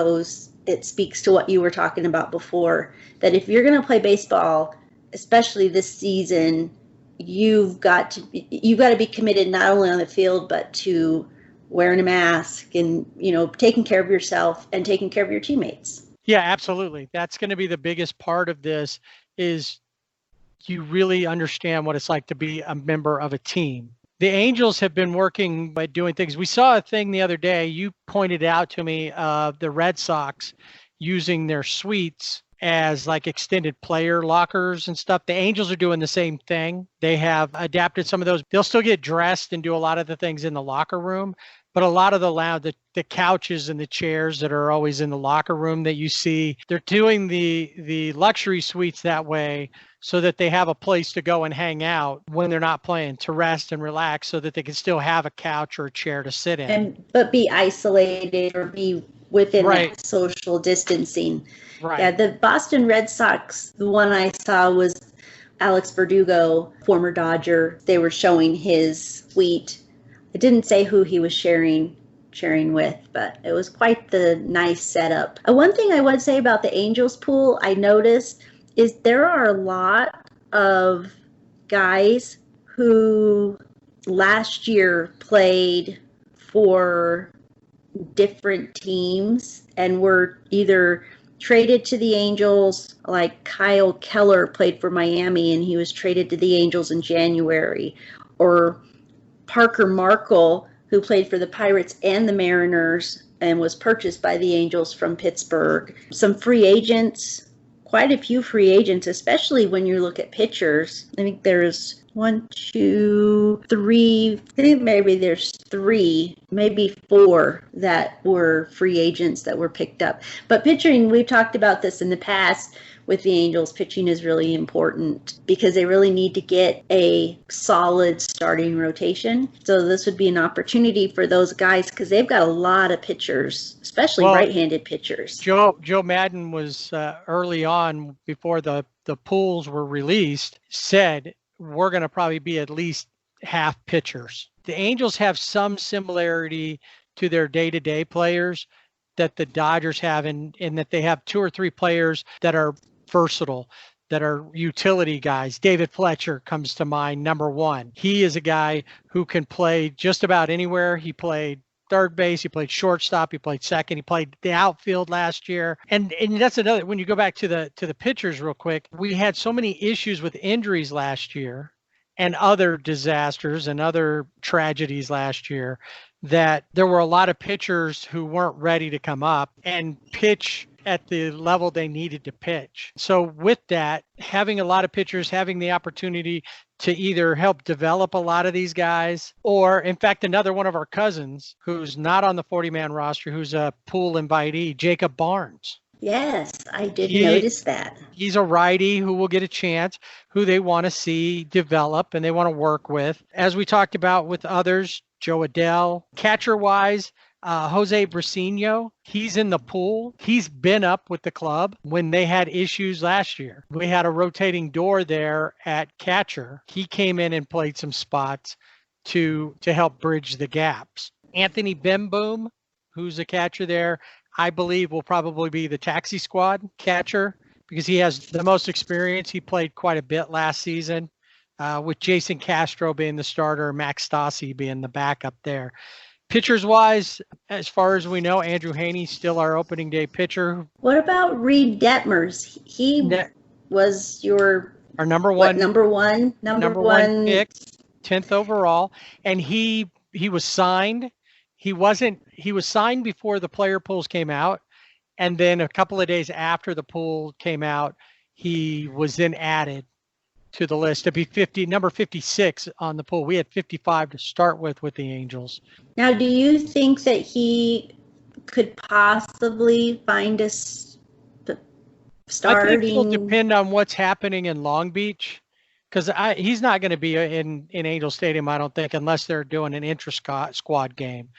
it speaks to what you were talking about before, that if you're going to play baseball, especially this season, you've got to be committed not only on the field, but to wearing a mask and, taking care of yourself and taking care of your teammates. Yeah, absolutely. That's going to be the biggest part of this, is you really understand what it's like to be a member of a team. The Angels have been working by doing things. We saw a thing the other day, you pointed out to me, of the Red Sox using their suites as like extended player lockers and stuff. The Angels are doing the same thing. They have adapted some of those. They'll still get dressed and do a lot of the things in the locker room, but a lot of the couches and the chairs that are always in the locker room that you see, they're doing the luxury suites that way so that they have a place to go and hang out when they're not playing, to rest and relax, so that they can still have a couch or a chair to sit in. But be isolated or be within that social distancing. Right. Yeah, the Boston Red Sox, the one I saw was Alex Verdugo, former Dodger. They were showing his suite. It didn't say who he was sharing with, but it was quite the nice setup. One thing I would say about the Angels pool, I noticed, is there are a lot of guys who last year played for different teams and were either traded to the Angels, like Kyle Keller played for Miami and he was traded to the Angels in January, or Parker Markle, who played for the Pirates and the Mariners and was purchased by the Angels from Pittsburgh. Some free agents, quite a few free agents, especially when you look at pitchers. I think there's 1, 2, 3. I think maybe there's 3, maybe 4 that were free agents that were picked up. But pitching, we've talked about this in the past with the Angels. Pitching is really important because they really need to get a solid starting rotation. So this would be an opportunity for those guys because they've got a lot of pitchers, especially right-handed pitchers. Joe Madden was early on, before the pools were released, said we're going to probably be at least half pitchers. The Angels have some similarity to their day-to-day players that the Dodgers have, in that they have 2 or 3 players that are versatile, that are utility guys. David Fletcher comes to mind, number 1. He is a guy who can play just about anywhere. He played third base, he played shortstop, he played second, he played the outfield last year. And that's another, when you go back to the pitchers real quick, we had so many issues with injuries last year and other disasters and other tragedies last year, that there were a lot of pitchers who weren't ready to come up and pitch at the level they needed to pitch. So with that, having a lot of pitchers, having the opportunity to either help develop a lot of these guys, or in fact, another one of our cousins who's not on the 40-man roster, who's a pool invitee, Jacob Barnes. Yes, I did notice that. He's a righty who will get a chance, who they want to see develop and they want to work with. As we talked about with others, Joe Adell. Catcher-wise, Jose Briceño, he's in the pool. He's been up with the club when they had issues last year. We had a rotating door there at catcher. He came in and played some spots to help bridge the gaps. Anthony Bemboom, who's a catcher there, I believe will probably be the taxi squad catcher because he has the most experience. He played quite a bit last season, with Jason Castro being the starter, Max Stassi being the backup there. Pitchers wise, as far as we know, Andrew Haney's still our opening day pitcher. What about Reed Detmers? He was our number one pick, 10th overall, and he was signed. He was signed before the player pools came out, and then a couple of days after the pool came out, he was then added to the list to be number 56 on the pool. We had 55 to start with the Angels. Now, do you think that he could possibly find us starting? I think it'll depend on what's happening in Long Beach, because he's not going to be in Angel Stadium, I don't think, unless they're doing an intra-squad game.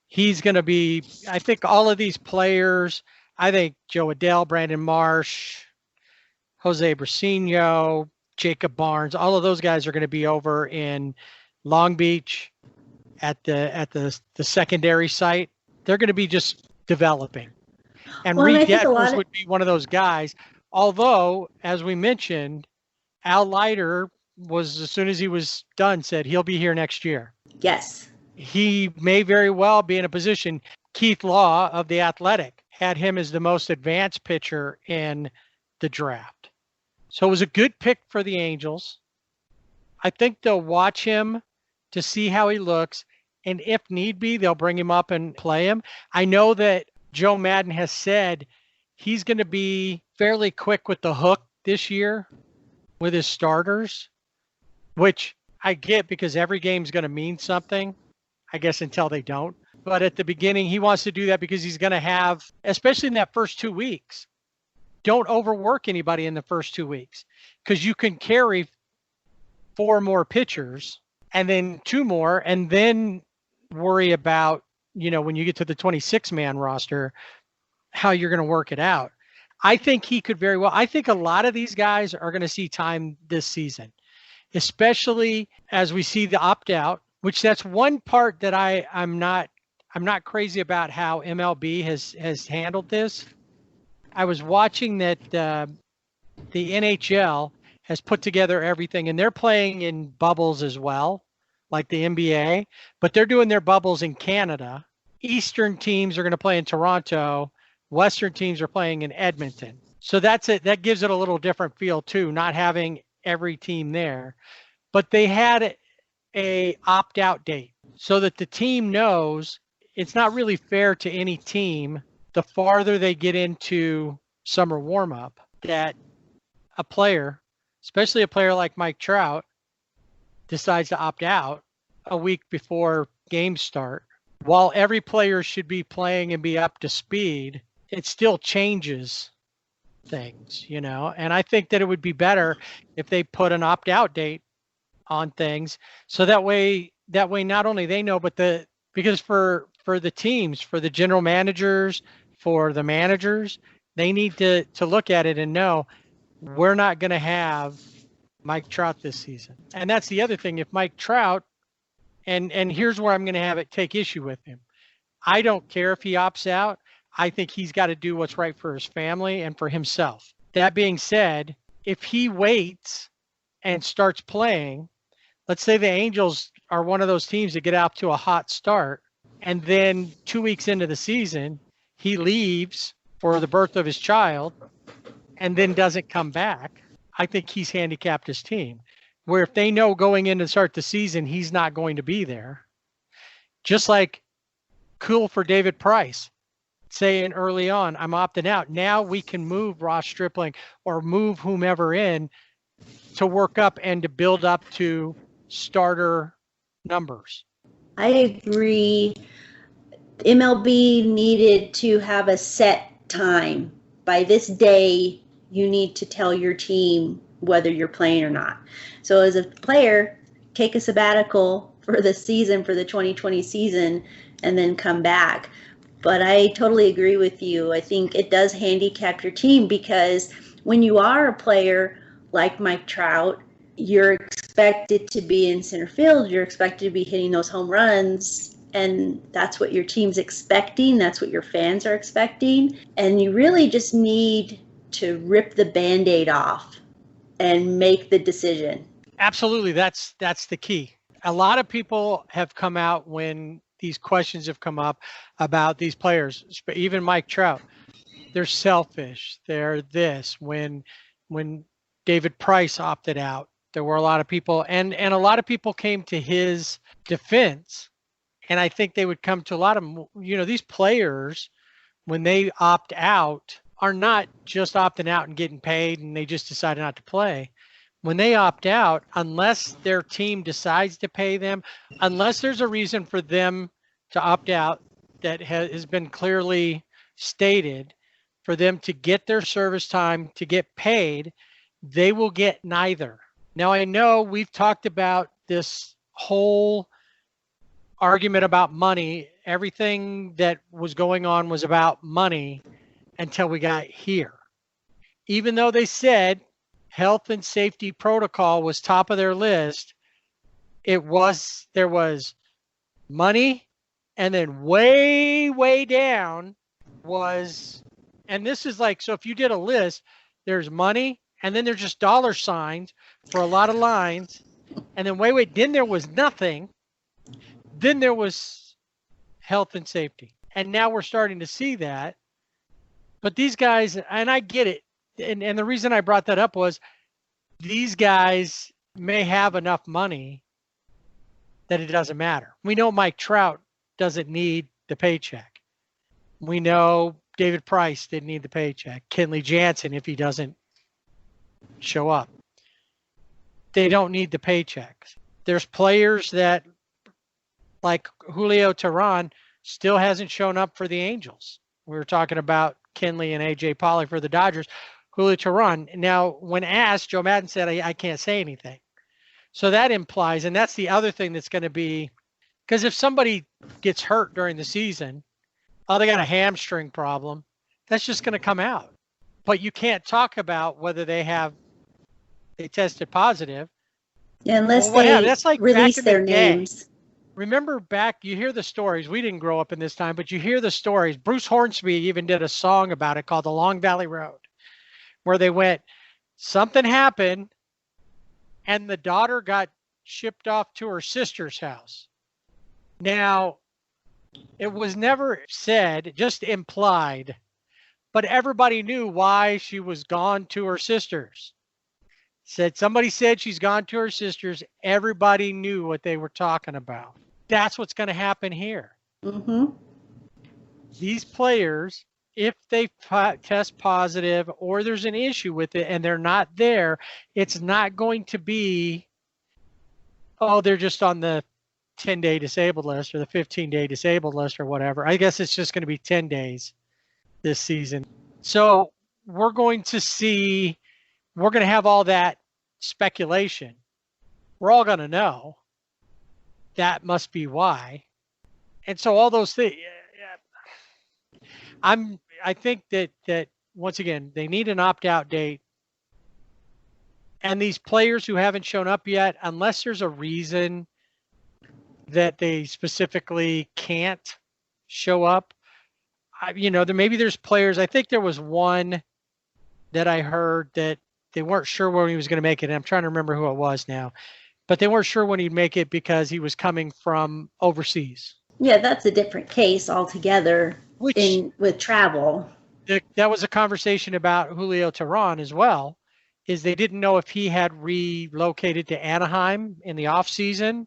He's going to be, I think all of these players, I think Joe Adell, Brandon Marsh, Jose Briceño, Jacob Barnes, all of those guys are going to be over in Long Beach at the secondary site. They're going to be just developing. And Reed Detmers would be one of those guys. Although, as we mentioned, Al Leiter was, as soon as he was done, said he'll be here next year. Yes. He may very well be in a position. Keith Law of The Athletic had him as the most advanced pitcher in the draft. So it was a good pick for the Angels. I think they'll watch him to see how he looks. And if need be, they'll bring him up and play him. I know that Joe Madden has said he's going to be fairly quick with the hook this year with his starters, which I get because every game's going to mean something, I guess, until they don't. But at the beginning, he wants to do that because he's going to have, especially in that first 2 weeks, don't overwork anybody in the first 2 weeks, because you can carry 4 more pitchers and then 2 more and then worry about, when you get to the 26-man roster, how you're going to work it out. I think he could very well. I think a lot of these guys are going to see time this season, especially as we see the opt-out, which that's one part that I'm not crazy about how MLB has handled this. I was watching that the NHL has put together everything, and they're playing in bubbles as well, like the NBA, but they're doing their bubbles in Canada. Eastern teams are going to play in Toronto. Western teams are playing in Edmonton. So that's it. That gives it a little different feel too, not having every team there. But they had a opt-out date so that the team knows it's not really fair to any team the farther they get into summer warm-up, that a player, especially a player like Mike Trout, decides to opt out a week before games start, while every player should be playing and be up to speed, it still changes things, and I think that it would be better if they put an opt-out date on things, so that way not only they know, but because for the teams, for the general managers, for the managers, they need to look at it and know we're not going to have Mike Trout this season. And that's the other thing. If Mike Trout, and here's where I'm going to take issue with him. I don't care if he opts out. I think he's got to do what's right for his family and for himself. That being said, if he waits and starts playing, let's say the Angels are one of those teams that get out to a hot start, and then 2 weeks into the season, he leaves for the birth of his child and then doesn't come back, I think he's handicapped his team. Where if they know going in to start the season, he's not going to be there. Just like cool for David Price, saying early on, I'm opting out. Now we can move Ross Stripling or move whomever in to work up and to build up to starter numbers. I agree. MLB needed to have a set time. By this day, you need to tell your team whether you're playing or not. So as a player, take a sabbatical for the season, for the 2020 season, and then come back. But I totally agree with you. I think it does handicap your team, because when you are a player like Mike Trout, you're expected to be in center field. You're expected to be hitting those home runs. And that's what your team's expecting. That's what your fans are expecting. And you really just need to rip the Band-Aid off and make the decision. Absolutely. That's the key. A lot of people have come out when these questions have come up about these players, even Mike Trout. They're selfish. They're this. When David Price opted out, there were a lot of people, and a lot of people came to his defense. And I think they would come to a lot of, these players, when they opt out, are not just opting out and getting paid and they just decided not to play. When they opt out, unless their team decides to pay them, unless there's a reason for them to opt out that has been clearly stated, for them to get their service time, to get paid, they will get neither. Now, I know we've talked about this whole argument about money. Everything that was going on was about money until we got here. Even though they said health and safety protocol was top of their list, there was money, and then way down was, and this is like, so if you did a list, there's money, and then there's just dollar signs for a lot of lines, and then then there was nothing. Then there was health and safety. And now we're starting to see that. But these guys, and I get it, and the reason I brought that up was these guys may have enough money that it doesn't matter. We know Mike Trout doesn't need the paycheck. We know David Price didn't need the paycheck. Kenley Jansen, if he doesn't show up. They don't need the paychecks. There's players that, like Julio Teheran, still hasn't shown up for the Angels. We were talking about Kenley and A.J. Pollock for the Dodgers. Julio Teheran. Now, when asked, Joe Madden said, I can't say anything. So that implies, and that's the other thing that's going to be, because if somebody gets hurt during the season, they got a hamstring problem, that's just going to come out. But you can't talk about whether they tested positive. Yeah, unless they that's like release their names. Remember back, you hear the stories. We didn't grow up in this time, but you hear the stories. Bruce Hornsby even did a song about it called The Long Valley Road, where they went, something happened, and the daughter got shipped off to her sister's house. Now, it was never said, just implied, but everybody knew why she was gone to her sister's. Somebody said she's gone to her sister's. Everybody knew what they were talking about. That's what's going to happen here. Mm-hmm. These players, if they test positive or there's an issue with it and they're not there, it's not going to be oh, they're just on the 10-day disabled list or the 15-day disabled list or whatever. I guess it's just going to be 10 days this season. So we're going to have all that speculation. We're all going to know that must be why. And so all those things, I think that once again, they need an opt-out date. And these players who haven't shown up yet, unless there's a reason that they specifically can't show up, maybe there's players. I think there was one that I heard that they weren't sure when he was going to make it. And I'm trying to remember who it was now, but they weren't sure when he'd make it because he was coming from overseas. Yeah, that's a different case altogether with travel. That was a conversation about Julio Teheran as well, is they didn't know if he had relocated to Anaheim in the off season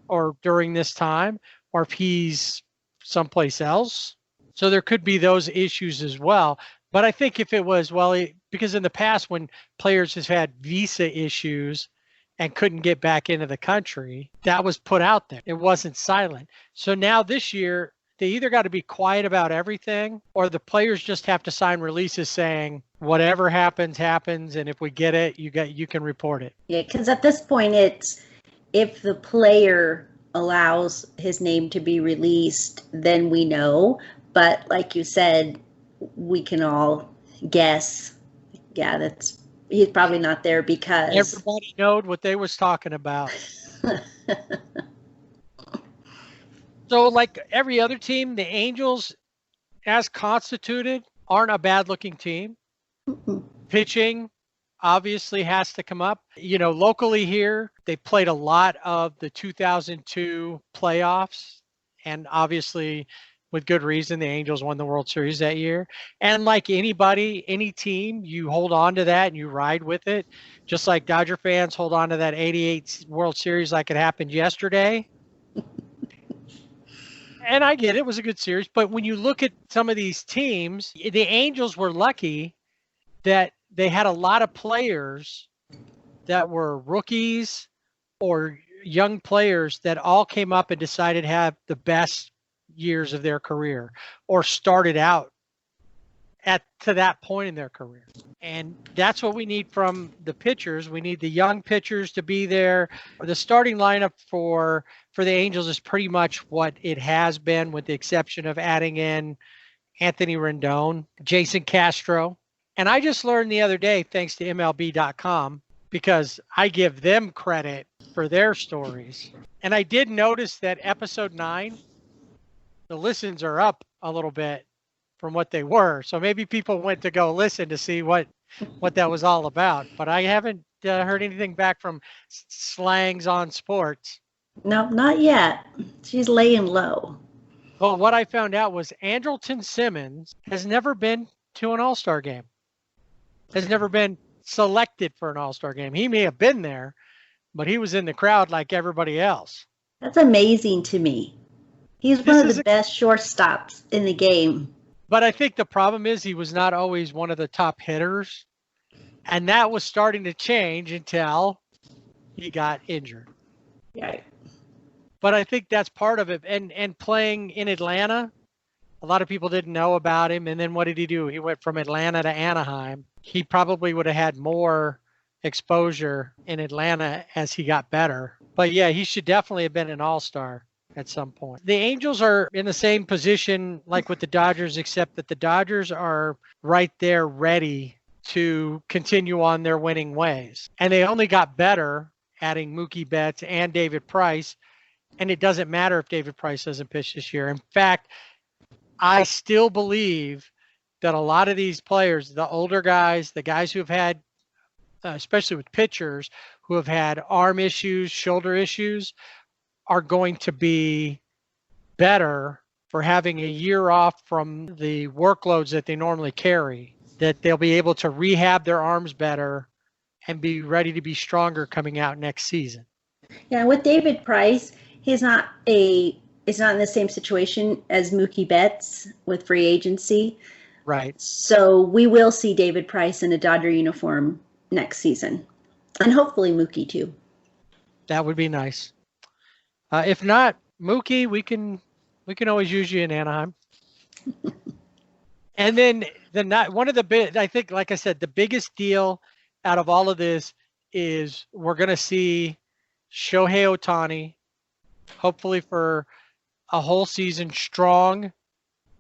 or during this time, or if he's someplace else. So there could be those issues as well. But I think if it was, because in the past when players have had visa issues and couldn't get back into the country, that was put out there. It wasn't silent. So now this year, they either got to be quiet about everything, or the players just have to sign releases saying whatever happens, happens, and if we get it, you can report it. Yeah, because at this point, it's if the player allows his name to be released, then we know. But like you said, we can all guess. Yeah, he's probably not there because everybody knowed what they was talking about. So like every other team, the Angels, as constituted, aren't a bad-looking team. Pitching obviously has to come up. Locally here, they played a lot of the 2002 playoffs, and obviously with good reason, the Angels won the World Series that year. And like anybody, any team, you hold on to that and you ride with it. Just like Dodger fans hold on to that 88 World Series like it happened yesterday. And I get it was a good series. But when you look at some of these teams, the Angels were lucky that they had a lot of players that were rookies or young players that all came up and decided to have the best years of their career or started out to that point in their career. And that's what we need from the pitchers. We need the young pitchers to be there. The starting lineup for the Angels is pretty much what it has been, with the exception of adding in Anthony Rendon, Jason Castro. And I just learned the other day, thanks to MLB.com, because I give them credit for their stories. And I did notice that episode 9, the listens are up a little bit from what they were. So maybe people went to go listen to see what that was all about. But I haven't heard anything back from Slangs on Sports. No, not yet. She's laying low. Well, what I found out was Andrelton Simmons has never been to an All-Star game. Has never been selected for an All-Star game. He may have been there, but he was in the crowd like everybody else. That's amazing to me. He's one of the best shortstops in the game. But I think the problem is he was not always one of the top hitters. And that was starting to change until he got injured. Yeah. But I think that's part of it. And playing in Atlanta, a lot of people didn't know about him. And then what did he do? He went from Atlanta to Anaheim. He probably would have had more exposure in Atlanta as he got better. But yeah, he should definitely have been an all-star at some point. The Angels are in the same position like with the Dodgers, except that the Dodgers are right there ready to continue on their winning ways. And they only got better adding Mookie Betts and David Price. And it doesn't matter if David Price doesn't pitch this year. In fact, I still believe that a lot of these players, the older guys, the guys who have had, especially with pitchers, who have had arm issues, shoulder issues, are going to be better for having a year off from the workloads that they normally carry, that they'll be able to rehab their arms better and be ready to be stronger coming out next season. Yeah, with David Price, he's not in the same situation as Mookie Betts with free agency. Right. So we will see David Price in a Dodger uniform next season. And hopefully Mookie too. That would be nice. If not, Mookie, we can always use you in Anaheim. And then one of the big, I think, like I said, the biggest deal out of all of this is we're going to see Shohei Ohtani, hopefully for a whole season, strong,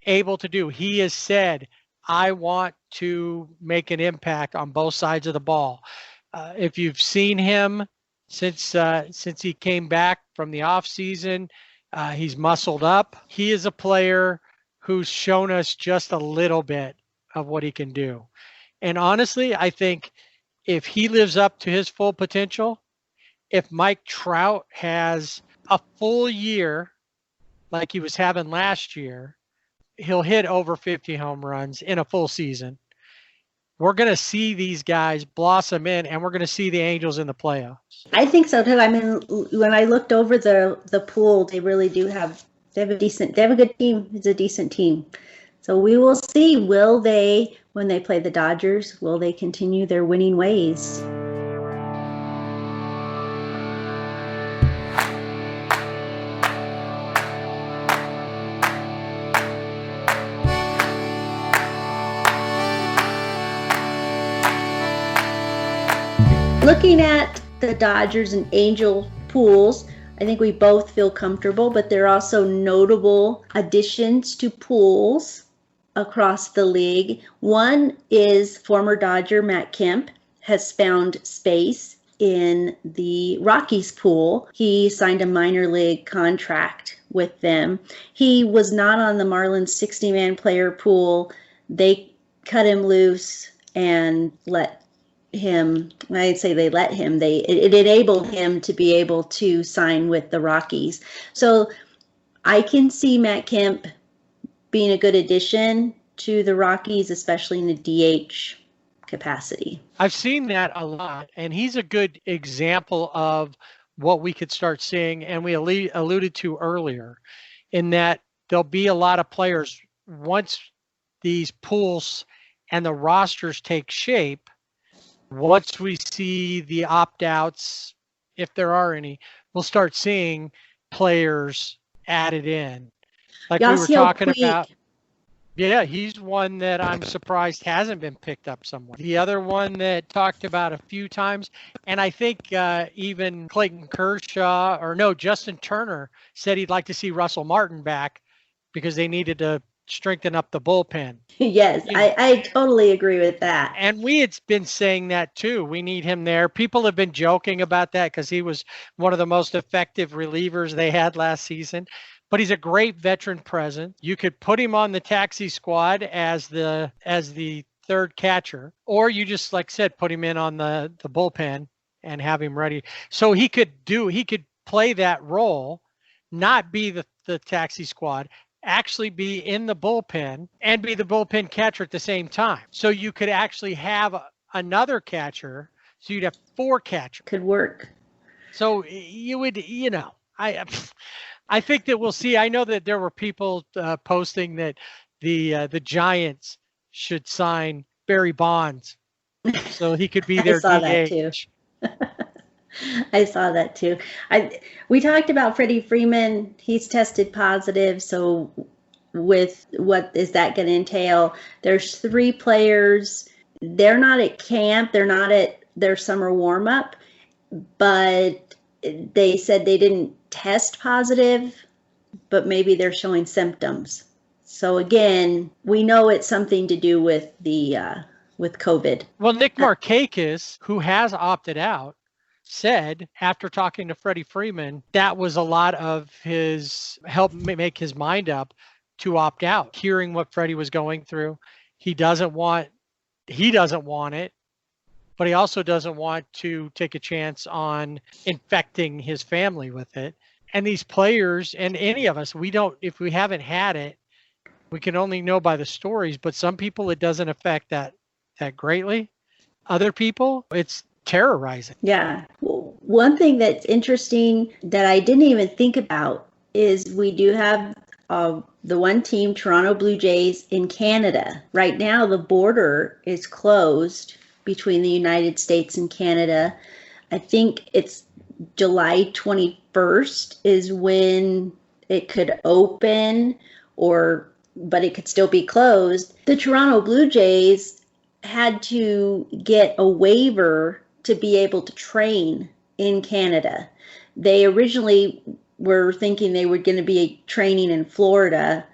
able to do. He has said, I want to make an impact on both sides of the ball. If you've seen him since he came back from the off season, he's muscled up. He is a player who's shown us just a little bit of what he can do. And honestly, I think if he lives up to his full potential, if Mike Trout has a full year like he was having last year, he'll hit over 50 home runs in a full season. We're going to see these guys blossom in, and we're going to see the Angels in the playoffs. I think so too. I mean, when I looked over the pool, they really do have a good team. It's a decent team. So we will see. Will they, when they play the Dodgers, will they continue their winning ways? Looking at the Dodgers and Angel pools, I think we both feel comfortable, but there are also notable additions to pools across the league. One is former Dodger Matt Kemp has found space in the Rockies pool. He signed a minor league contract with them. He was not on the Marlins 60-man player pool. They cut him loose and let him, I'd say they let him, it enabled him to be able to sign with the Rockies. So I can see Matt Kemp being a good addition to the Rockies, especially in the DH capacity. I've seen that a lot, and he's a good example of what we could start seeing, and we alluded to earlier, in that there'll be a lot of players once these pools and the rosters take shape. Once we see the opt-outs, if there are any, we'll start seeing players added in. Like we were talking about. Yeah, he's one that I'm surprised hasn't been picked up somewhere. The other one that talked about a few times, and I think even Clayton Kershaw, Justin Turner said he'd like to see Russell Martin back because they needed to strengthen up the bullpen. Yes, I totally agree with that. And we had been saying that too. We need him there. People have been joking about that because he was one of the most effective relievers they had last season. But he's a great veteran presence. You could put him on the taxi squad as the third catcher, or you just, like I said, put him in on the bullpen and have him ready. So he could play that role, not be the taxi squad, actually be in the bullpen and be the bullpen catcher at the same time. So you could actually have another catcher. So you'd have four catchers. Could work. So you would, I think that we'll see. I know that there were people posting that the Giants should sign Barry Bonds so he could be their DH. That too. I saw that too. We talked about Freddie Freeman. He's tested positive. So with what is that going to entail? There's 3 players. They're not at camp. They're not at their summer warm-up. But they said they didn't test positive, but maybe they're showing symptoms. So again, we know it's something to do with with COVID. Well, Nick Markakis, who has opted out, said after talking to Freddie Freeman, that was a lot of his help make his mind up to opt out. Hearing what Freddie was going through, he doesn't want it, but he also doesn't want to take a chance on infecting his family with it. And these players and any of us, if we haven't had it, we can only know by the stories, but some people it doesn't affect that greatly. Other people, it's terrorizing. Yeah. One thing that's interesting that I didn't even think about is we do have the one team, Toronto Blue Jays, in Canada. Right now, the border is closed between the United States and Canada. I think it's July 21st is when it could open, but it could still be closed. The Toronto Blue Jays had to get a waiver to be able to train in Canada. They originally were thinking they were going to be training in Florida,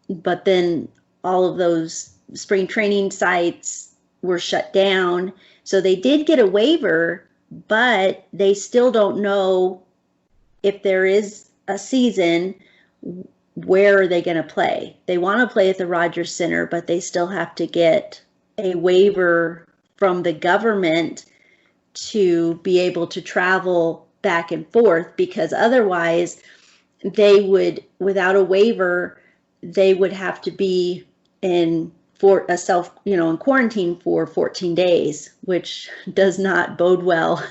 but then all of those spring training sites were shut down. So they did get a waiver, but they still don't know if there is a season, where are they going to play? They want to play at the Rogers Center, but they still have to get a waiver from the government to be able to travel back and forth, because otherwise they would, without a waiver, they would have to be in in quarantine for 14 days, which does not bode well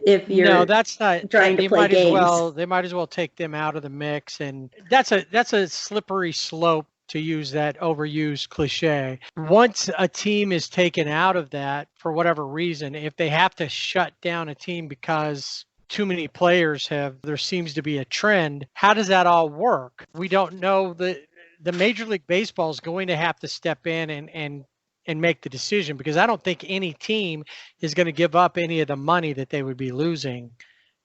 if you're that's not trying to play games. They might as well take them out of the mix, and that's a slippery slope, to use that overused cliche. Once a team is taken out of that for whatever reason, if they have to shut down a team because too many players there seems to be a trend, how does that all work? We don't know. The Major League Baseball is going to have to step in and make the decision, because I don't think any team is going to give up any of the money that they would be losing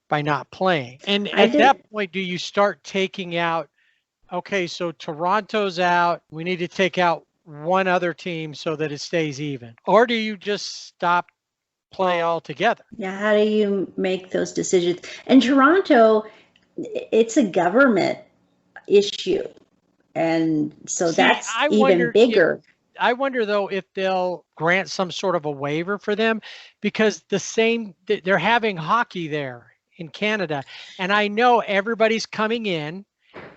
by not playing. And at that point, do you start taking out, okay, so Toronto's out, we need to take out one other team so that it stays even? Or do you just stop play altogether? Yeah, how do you make those decisions? And Toronto, it's a government issue. And so that's even bigger. I wonder, though, if they'll grant some sort of a waiver for them, because they're having hockey there in Canada. And I know everybody's coming in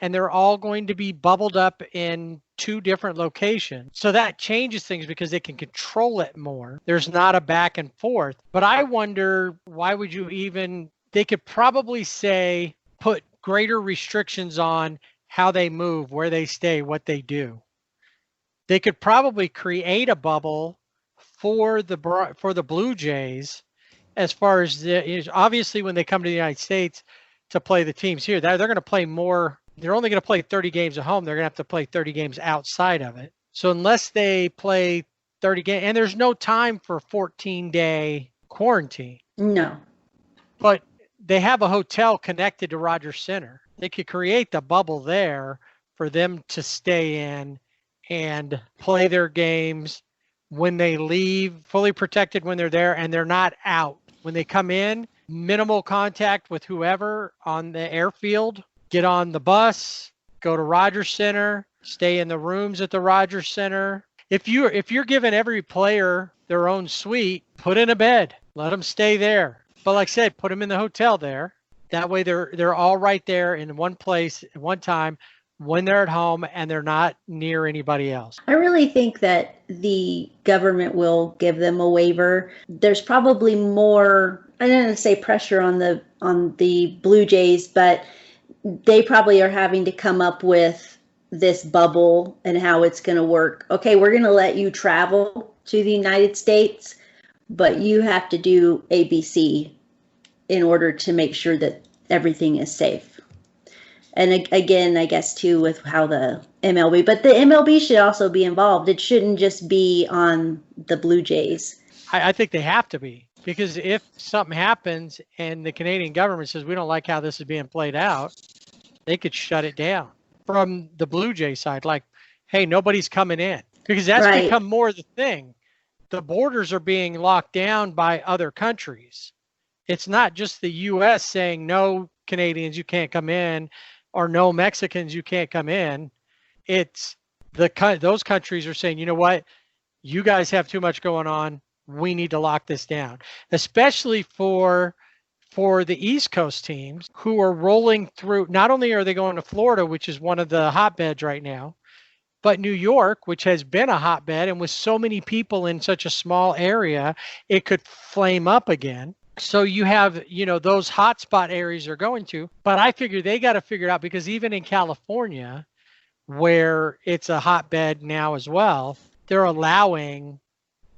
and they're all going to be bubbled up in 2 different locations. So that changes things because they can control it more. There's not a back and forth. But I wonder, why would you they could probably put greater restrictions on how they move, where they stay, what they do. They could probably create a bubble for the Blue Jays, as far as obviously when they come to the United States to play the teams here, they're going to play more. They're only going to play 30 games at home. They're going to have to play 30 games outside of it. So unless they play 30 games, and there's no time for 14-day quarantine. No. But they have a hotel connected to Rogers Center. They could create the bubble there for them to stay in and play their games when they leave, fully protected when they're there, and they're not out. When they come in, minimal contact with whoever on the airfield, get on the bus, go to Rogers Center, stay in the rooms at the Rogers Center. If you're giving every player their own suite, put in a bed, let them stay there. But like I said, put them in the hotel there. That way they're all right there in one place at one time when they're at home and they're not near anybody else. I really think that the government will give them a waiver. There's probably more, I don't want to say pressure on the Blue Jays, but they probably are having to come up with this bubble and how it's going to work. Okay, we're going to let you travel to the United States, but you have to do ABC in order to make sure that everything is safe. And again, I guess too, with how the MLB, but the MLB should also be involved. It shouldn't just be on the Blue Jays. I think they have to be, because if something happens and the Canadian government says, we don't like how this is being played out, they could shut it down from the Blue Jay side. Like, hey, nobody's coming in, because that's right. Become more the thing. The borders are being locked down by other countries. It's not just the U.S. saying, no Canadians, you can't come in, or no Mexicans, you can't come in. It's those countries are saying, you know what, you guys have too much going on. We need to lock this down, especially for the East Coast teams who are rolling through. Not only are they going to Florida, which is one of the hotbeds right now, but New York, which has been a hotbed, and with so many people in such a small area, it could flame up again. So you have, those hotspot areas they're going to, but I figure they got to figure it out, because even in California, where it's a hotbed now as well, they're allowing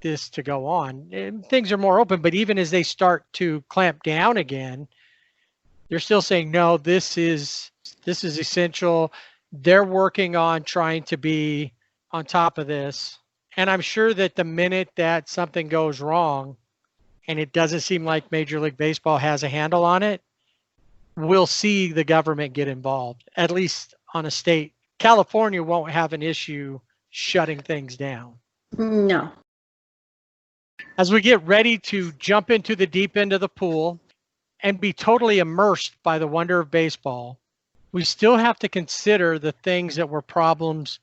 this to go on. And things are more open, but even as they start to clamp down again, They're still saying, no, this is essential. They're working on trying to be on top of this. And I'm sure that the minute that something goes wrong and it doesn't seem like Major League Baseball has a handle on it, we'll see the government get involved, at least on a state. California won't have an issue shutting things down. No. As we get ready to jump into the deep end of the pool and be totally immersed by the wonder of baseball, we still have to consider the things that were problems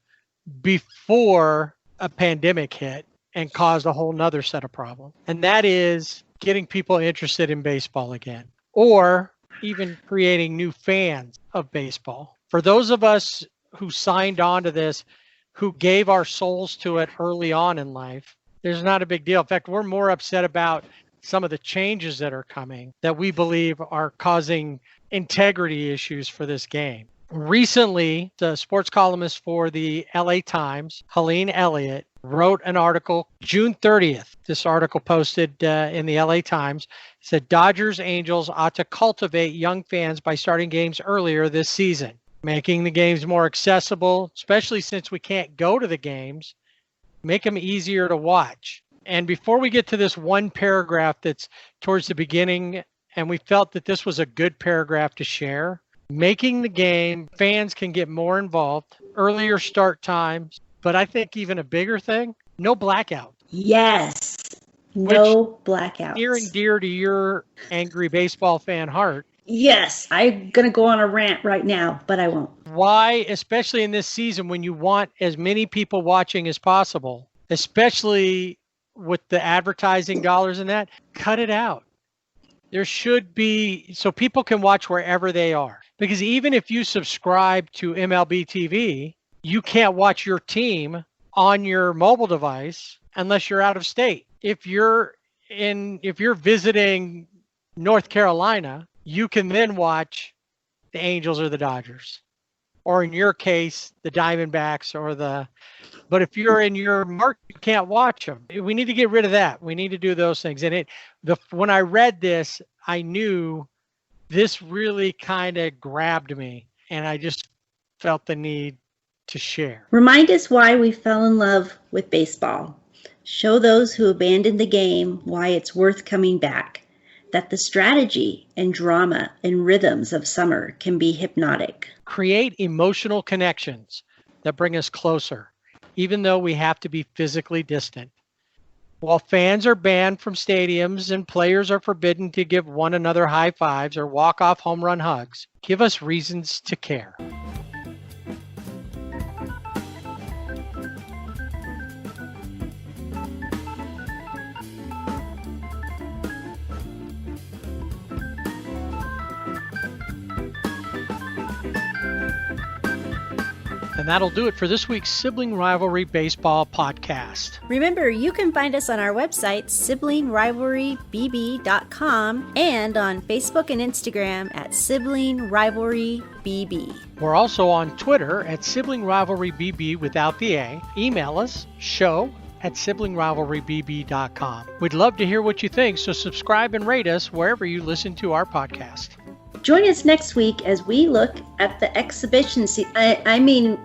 before a pandemic hit and caused a whole nother set of problems. And that is getting people interested in baseball again, or even creating new fans of baseball. For those of us who signed on to this, who gave our souls to it early on in life, there's not a big deal. In fact, we're more upset about some of the changes that are coming that we believe are causing integrity issues for this game. Recently, the sports columnist for the LA Times, Helene Elliott, wrote an article June 30th. This article posted in the LA Times said Dodgers Angels ought to cultivate young fans by starting games earlier this season, making the games more accessible, especially since we can't go to the games, make them easier to watch. And before we get to this one paragraph that's towards the beginning, and we felt that this was a good paragraph to share, making the game, fans can get more involved, earlier start times, but I think even a bigger thing, no blackout. Yes, no blackouts. Near and dear to your angry baseball fan heart. Yes, I'm going to go on a rant right now, but I won't. Why, especially in this season when you want as many people watching as possible, especially with the advertising dollars and that, cut it out. There should be, so people can watch wherever they are. Because even if you subscribe to MLB TV, you can't watch your team on your mobile device unless you're out of state. If you're visiting North Carolina, you can then watch the Angels or the Dodgers, or in your case, the Diamondbacks but if you're in your market, you can't watch them. We need to get rid of that. We need to do those things. And when I read this, I knew this really kind of grabbed me, and I just felt the need to share. Remind us why we fell in love with baseball. Show those who abandoned the game why it's worth coming back. That the strategy and drama and rhythms of summer can be hypnotic. Create emotional connections that bring us closer, even though we have to be physically distant. While fans are banned from stadiums and players are forbidden to give one another high fives or walk off home run hugs, give us reasons to care. And that'll do it for this week's Sibling Rivalry Baseball podcast. Remember, you can find us on our website, siblingrivalrybb.com, and on Facebook and Instagram at Sibling Rivalry BB. We're also on Twitter at Sibling Rivalry BB without the A. Email us, show@siblingrivalrybb.com. We'd love to hear what you think, so subscribe and rate us wherever you listen to our podcast. Join us next week as we look at the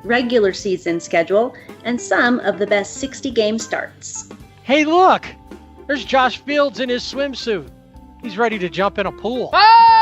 regular season schedule and some of the best 60-game starts. Hey, look! There's Josh Fields in his swimsuit. He's ready to jump in a pool. Ah!